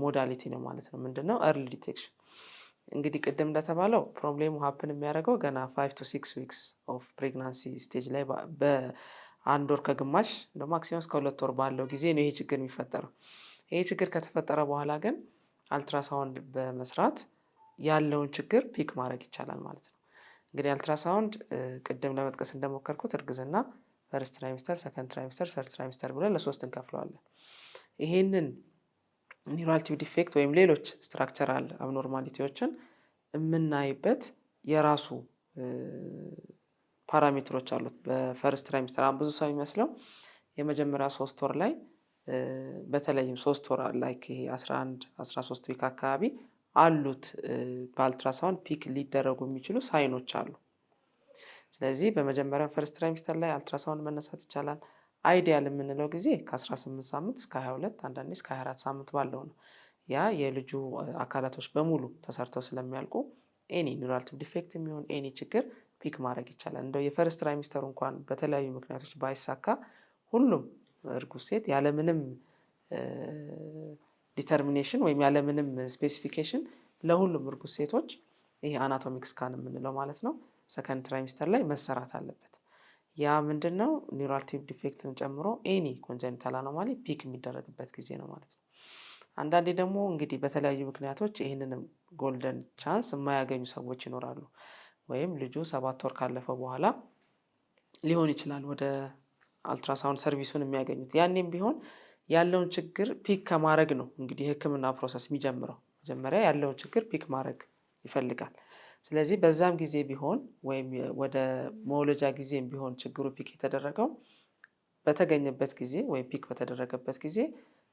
[SPEAKER 1] ሞዳሊቲ ነው ማለት ነው። ምንድነው ኤርሊ ዲቴክሽን። እንግዲህ ቅድም እንደተባለው ፕሮብሌሙ ሀፕን የሚያደርገው ገና 5 to 6 weeks ኦፍ ፕሬግናንሲ ስቴጅ ላይ በአንድ ወር ከግማሽ እንደ ማክሲመም እስከ 2 ወር ባለው ጊዜ ነው ይሄ ችግር የሚፈጠረው። ይሄ ችግር ከተፈጠረ በኋላ ግን አልትራሳውንድ በመስራት ያለውን ችግር ፒክ ማድረግ ይቻላል ማለት ነው። እንግዲህ አልትራሳውንድ ቅድም ለመጥቀስ እንደሞከርኩት እርግዝና ፈርስት ትራይሚስተር፣ ሰከንድ ትራይሚስተር፣ ሰርድ ትራይሚስተር ብለን ለሶስት እንከፍለዋለን። ይሄንን ኒውራል ቲዩብ ዲፌክት ወይም ሌሎች ስትራክቸራል አብኖርማሊቲዎችን የምናይበት የራሱ ፓራሜትሮች አሉት። በፈርስት ትራይሚስተር አሁን ብዙ ሰው የሚመስለው የመጀመሪያ 3 ወር ላይ በተለይም 3 ወር ላይ ይሄ 11 13 ዊክ አካባቢ አሉት በአልትራሳውንድ ፒክ ሊደረጉ የሚችሉ ሳይኖች አሉ። ስለዚህ በመጀመሪያ ፈርስት ትራይሚስተር ላይ አልትራሳውንድ መነሳት ይቻላል። አይዲያል የምንለው ጊዜ ከ18 ሳምንት እስከ 22 አንዳንዴ እስከ 24 ሳምንት ባለው ነው። ያ የልጁ አካላቶች በሙሉ ተሰርተው ስለሚያልቁ ኤኒ ኒውራል ቲዩብ ዲፌክት የሚሆን ኤኒ ችግር ፒክ ማድረግ ይቻላል። እንደው የፈርስት ትራይሚስተሩ እንኳን በተለያዩ ምክንያቶች ባይሳካ ሁሉም እርጉዝ ሴት ያለምንም ዲተርሚኔሽን ወይም ያለምንም ስፔሲፊኬሽን ለሁሉም እርጉዝ ሴቶች ይሄ አናቶሚክ ስካን የምንለው ማለት ነው ሰከንድ ትራይሚስተር ላይ መሰራት አለበት። ያ ምንድነው ኒውራል ቲዩብ ዲፌክትን ጨምሮ ኤኒ ኮንጀኒታል አኖማሊ ፒክ የሚደረግበት ጊዜ ነው ማለት ነው። አንዳንዴ ደግሞ እንግዲህ በተለያዩ ምክንያቶች ይህንንም ጎልደን ቻንስ የማያገኙ ሰዎች ይኖራሉ። ወይም ልጁ 7 ወር ካለፈው በኋላ ሊሆን ይችላል ወደ አልትራሳውንድ ሰርቪሱን የሚያገኙት። ያኔም ቢሆን ያለውን ችግር ፒክ ከማድረግ ነው እንግዲህ የህክምና ፕሮሰስ የሚጀምረው። መጀመሪያ ያለውን ችግር ፒክ ማድረግ ይፈልጋል። ስለዚህ በዛም ጊዜ ቢሆን ወይም ወደ መውለጃ ጊዜም ቢሆን ችግሩ ፒክ የተደረገው በተገኘበት ጊዜ ወይም ፒክ በተደረገበት ጊዜ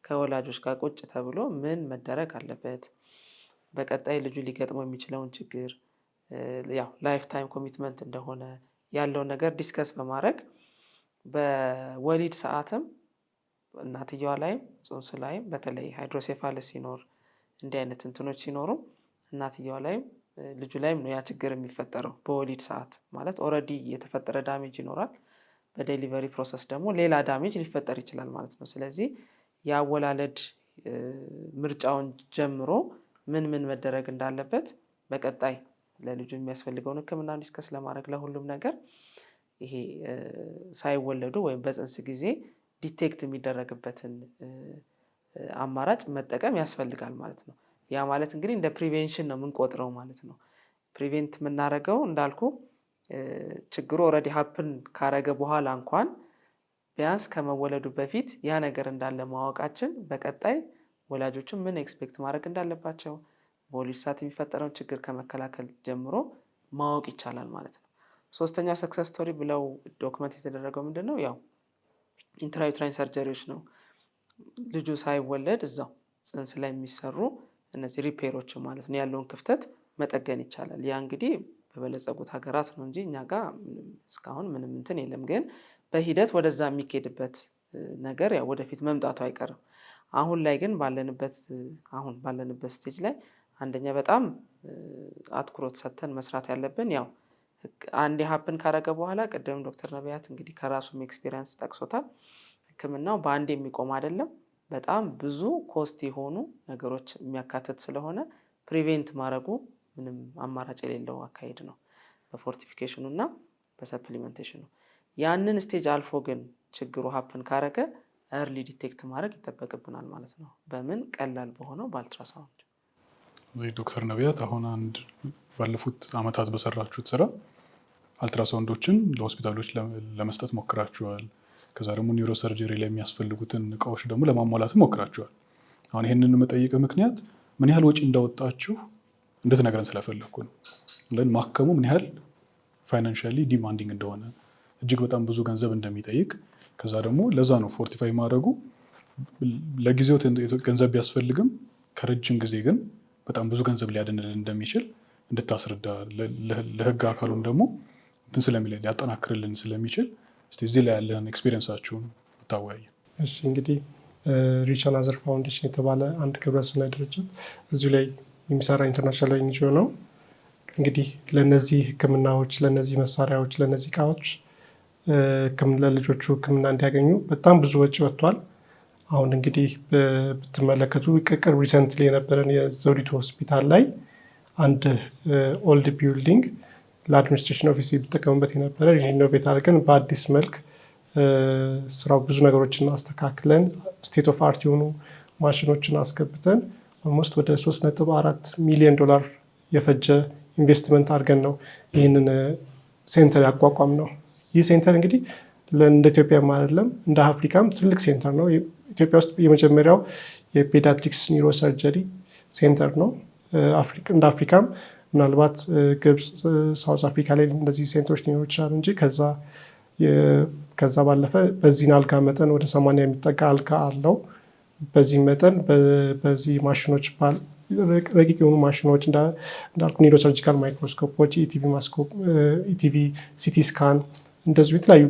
[SPEAKER 1] ከወላጆች ጋር ቁጭ ተብሎ ምን መደረግ አለበት፣ በቀጣይ ልጁ ሊገጥመው የሚችለውን ችግር ያው ላይፍ ታይም ኮሚትመንት እንደሆነ ያለውን ነገር ዲስከስ በማድረግ በወሊድ ሰዓትም እናትየዋ ላይም ጽንሱ ላይም በተለይ ሃይድሮሴፋለስ ሲኖር እንዲህ አይነት እንትኖች ሲኖሩ እናትየዋ ላይም ልጁ ላይም ነው ያ ችግር የሚፈጠረው። በወሊድ ሰዓት ማለት ኦልሬዲ የተፈጠረ ዳሜጅ ይኖራል። በዴሊቨሪ ፕሮሰስ ደግሞ ሌላ ዳሜጅ ሊፈጠር ይችላል ማለት ነው። ስለዚህ የአወላለድ ምርጫውን ጀምሮ ምን ምን መደረግ እንዳለበት በቀጣይ ለልጁ የሚያስፈልገውን ሕክምና ዲስከስ ለማድረግ ለሁሉም ነገር ይሄ ሳይወለዱ ወይም በጽንስ ጊዜ ዲቴክት የሚደረግበትን አማራጭ መጠቀም ያስፈልጋል ማለት ነው። ያ ማለት እንግዲህ እንደ ፕሪቬንሽን ነው የምንቆጥረው ማለት ነው። ፕሪቬንት የምናደርገው እንዳልኩ ችግሩ ኦልሬዲ ሀፕን ካረገ በኋላ እንኳን ቢያንስ ከመወለዱ በፊት ያ ነገር እንዳለ ማወቃችን በቀጣይ ወላጆችን ምን ኤክስፔክት ማድረግ እንዳለባቸው በወሊድ ሰዓት የሚፈጠረውን ችግር ከመከላከል ጀምሮ ማወቅ ይቻላል ማለት ነው። ሶስተኛው ሰክሰስ ስቶሪ ብለው ዶክመንት የተደረገው ምንድነው? ያው ኢንትራዩትራይን ሰርጀሪዎች ነው። ልጁ ሳይወለድ እዛው ጽንስ ላይ የሚሰሩ እነዚህ ሪፔሮች ማለት ነው። ያለውን ክፍተት መጠገን ይቻላል። ያ እንግዲህ በበለጸጉት ሀገራት ነው እንጂ እኛ ጋር እስካሁን ምንም እንትን የለም። ግን በሂደት ወደዛ የሚኬድበት ነገር ያው ወደፊት መምጣቱ አይቀርም። አሁን ላይ ግን ባለንበት ስቴጅ ላይ አንደኛ በጣም አትኩሮት ሰጥተን መስራት ያለብን ያው አንዴ ሀፕን ካረገ በኋላ ቅድም ዶክተር ነቢያት እንግዲህ ከራሱም ኤክስፔሪንስ ጠቅሶታል። ሕክምናው በአንድ የሚቆም አይደለም። በጣም ብዙ ኮስት የሆኑ ነገሮች የሚያካትት ስለሆነ ፕሪቬንት ማድረጉ ምንም አማራጭ የሌለው አካሄድ ነው በፎርቲፊኬሽኑ እና በሰፕሊመንቴሽኑ። ያንን ስቴጅ አልፎ ግን ችግሩ ሀፕን ካረገ ኤርሊ ዲቴክት ማድረግ ይጠበቅብናል ማለት ነው። በምን ቀላል በሆነው በአልትራሳውንድ።
[SPEAKER 2] ዶክተር ነቢያት አሁን ባለፉት አመታት በሰራችሁት ስራ አልትራሳውንዶችን ለሆስፒታሎች ለመስጠት ሞክራችኋል። ከዛ ደግሞ ኒውሮሰርጀሪ ላይ የሚያስፈልጉትን እቃዎች ደግሞ ለማሟላት ሞክራችኋል። አሁን ይህንን መጠየቅ ምክንያት ምን ያህል ወጪ እንዳወጣችሁ እንድትነግረን ስለፈለግኩ ነው። ማከሙ ምን ያህል ፋይናንሻሊ ዲማንዲንግ እንደሆነ እጅግ በጣም ብዙ ገንዘብ እንደሚጠይቅ፣ ከዛ ደግሞ ለዛ ነው ፎርቲፋይ ማድረጉ ለጊዜው ገንዘብ ቢያስፈልግም ከረጅም ጊዜ ግን በጣም ብዙ ገንዘብ ሊያድንልን እንደሚችል እንድታስረዳ፣ ለህግ አካሉም ደግሞ እንትን ስለሚል ሊያጠናክርልን ስለሚችል እስቲ እዚህ ላይ ያለን ኤክስፔሪየንሳችሁን ብታወያይ።
[SPEAKER 4] እሺ እንግዲህ ሪች አናዘር ፋውንዴሽን የተባለ አንድ ግብረሰናይ ድርጅት እዚሁ ላይ የሚሰራ ኢንተርናሽናል ኤንጂኦ ነው። እንግዲህ ለነዚህ ህክምናዎች፣ ለነዚህ መሳሪያዎች፣ ለነዚህ እቃዎች ለልጆቹ ህክምና እንዲያገኙ በጣም ብዙ ወጪ ወጥቷል። አሁን እንግዲህ ብትመለከቱ ቅርብ ሪሰንትሊ የነበረን የዘውዲቱ ሆስፒታል ላይ አንድ ኦልድ ቢልዲንግ ለአድሚኒስትሬሽን ኦፊስ የሚጠቀሙበት የነበረ ሪኖቬት አድርገን በአዲስ መልክ ስራው ብዙ ነገሮችን አስተካክለን ስቴት ኦፍ አርት የሆኑ ማሽኖችን አስገብተን ኦልሞስት ወደ 3.4 ሚሊዮን ዶላር የፈጀ ኢንቨስትመንት አድርገን ነው ይህንን ሴንተር ያቋቋም ነው። ይህ ሴንተር እንግዲህ እንደ ኢትዮጵያም አይደለም እንደ አፍሪካም ትልቅ ሴንተር ነው። ኢትዮጵያ ውስጥ የመጀመሪያው የፔዲያትሪክስ ኒውሮሰርጀሪ ሴንተር ነው። እንደ አፍሪካም ምናልባት ግብፅ፣ ሳውዝ አፍሪካ ላይ እንደዚህ ሴንተሮች ሊኖሩ ይችላሉ እንጂ ከዛ ባለፈ በዚህን አልጋ መጠን ወደ 80 የሚጠጋ አልጋ አለው። በዚህ መጠን በዚህ ማሽኖች ረቂቅ የሆኑ ማሽኖች እንዳልኩ ኒውሮሰርጂካል ማይክሮስኮፖች፣ ኢቲቪ፣ ሲቲ ስካን እንደዚሁ የተለያዩ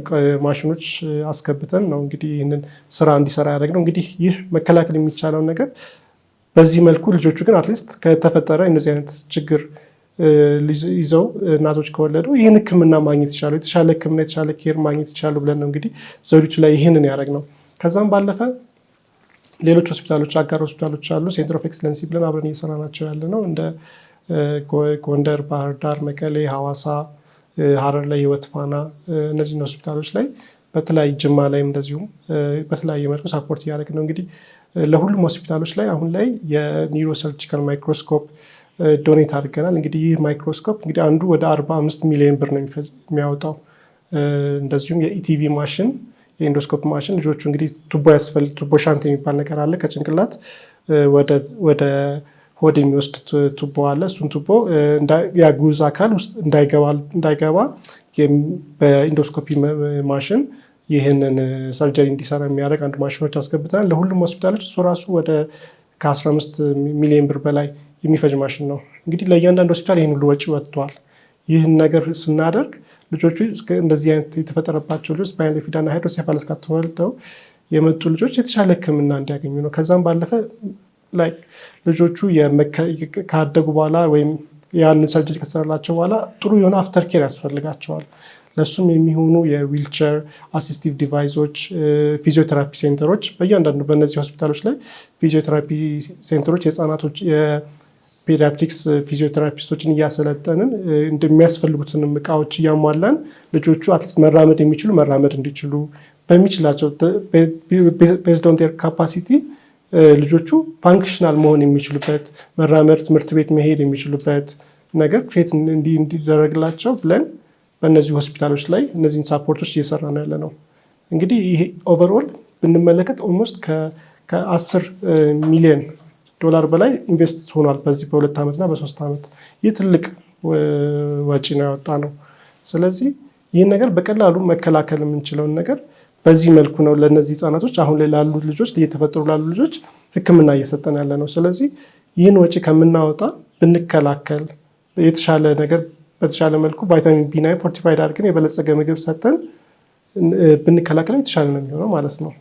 [SPEAKER 4] ማሽኖች አስገብተን ነው እንግዲህ ይህንን ስራ እንዲሰራ ያደረግነው። እንግዲህ ይህ መከላከል የሚቻለውን ነገር በዚህ መልኩ ልጆቹ ግን አትሊስት ከተፈጠረ እነዚህ አይነት ችግር ይዘው እናቶች ከወለዱ ይህን ሕክምና ማግኘት ይቻሉ፣ የተሻለ ሕክምና የተሻለ ኬር ማግኘት ይቻሉ ብለን ነው እንግዲህ ዘውዲቱ ላይ ይህንን ያደረግነው። ከዛም ባለፈ ሌሎች ሆስፒታሎች፣ አጋር ሆስፒታሎች አሉ። ሴንተር ኦፍ ኤክሰለንሲ ብለን አብረን እየሰራናቸው ያለ ነው። እንደ ጎንደር፣ ባህር ዳር፣ መቀሌ፣ ሐዋሳ፣ ሀረር ላይ ህይወት ፋና እነዚህን ሆስፒታሎች ላይ በተለያዩ ጅማ ላይም እንደዚሁም በተለያየ መልኩ ሳፖርት እያደረግን ነው። እንግዲህ ለሁሉም ሆስፒታሎች ላይ አሁን ላይ የኒውሮሰርጂካል ማይክሮስኮፕ ዶኔት አድርገናል። እንግዲህ ይህ ማይክሮስኮፕ እንግዲህ አንዱ ወደ 45 ሚሊዮን ብር ነው የሚያወጣው። እንደዚሁም የኢቲቪ ማሽን፣ የኢንዶስኮፕ ማሽን ልጆቹ እንግዲህ ቱቦ ሻንት የሚባል ነገር አለ ከጭንቅላት ወደ ሆድ የሚወስድ ቱቦ አለ። እሱን ቱቦ ያጉዝ አካል ውስጥ እንዳይገባ በኢንዶስኮፒ ማሽን ይህንን ሰርጀሪ እንዲሰራ የሚያደርግ አንድ ማሽኖች አስገብተናል ለሁሉም ሆስፒታሎች። እሱ ራሱ ወደ ከ15 ሚሊዮን ብር በላይ የሚፈጅ ማሽን ነው። እንግዲህ ለእያንዳንዱ ሆስፒታል ይህን ሁሉ ወጪ ወጥቷል። ይህን ነገር ስናደርግ ልጆቹ እንደዚህ አይነት የተፈጠረባቸው ልጆች ስፓይናል ቢፊዳና ሃይድሮሴፋለስ ጋር ተወልደው የመጡ ልጆች የተሻለ ሕክምና እንዲያገኙ ነው። ከዛም ባለፈ ልጆቹ ካደጉ በኋላ ወይም ያንን ሰርጀሪ ከተሰራላቸው በኋላ ጥሩ የሆነ አፍተር ኬር ያስፈልጋቸዋል። ለእሱም የሚሆኑ የዊልቸር አሲስቲቭ ዲቫይሶች፣ ፊዚዮቴራፒ ሴንተሮች በእያንዳንዱ በእነዚህ ሆስፒታሎች ላይ ፊዚዮቴራፒ ሴንተሮች የህፃናቶች የፔዲያትሪክስ ፊዚዮቴራፒስቶችን እያሰለጠንን እንደሚያስፈልጉትንም እቃዎች እያሟላን ልጆቹ አትሊስት መራመድ የሚችሉ መራመድ እንዲችሉ በሚችላቸው ቤዝድ ኦን ዴር ካፓሲቲ ልጆቹ ፋንክሽናል መሆን የሚችሉበት መራመድ፣ ትምህርት ቤት መሄድ የሚችሉበት ነገር ክሬት እንዲደረግላቸው ብለን በእነዚህ ሆስፒታሎች ላይ እነዚህን ሳፖርቶች እየሰራ ነው ያለ ነው። እንግዲህ ይሄ ኦቨርኦል ብንመለከት ኦልሞስት ከ10 ሚሊዮን ዶላር በላይ ኢንቨስት ሆኗል በዚህ በ2 ዓመትና በ3 ዓመት። ይህ ትልቅ ወጪ ነው ያወጣ ነው። ስለዚህ ይህን ነገር በቀላሉ መከላከል የምንችለውን ነገር በዚህ መልኩ ነው ለእነዚህ ህጻናቶች አሁን ላይ ላሉ ልጆች እየተፈጠሩ ላሉ ልጆች ሕክምና እየሰጠን ያለ ነው። ስለዚህ ይህን ወጪ ከምናወጣ ብንከላከል የተሻለ ነገር በተሻለ መልኩ ቫይታሚን ቢ9 ፎርቲፋይድ አድርገን የበለጸገ ምግብ ሰጠን ብንከላከል የተሻለ ነው የሚሆነው ማለት ነው።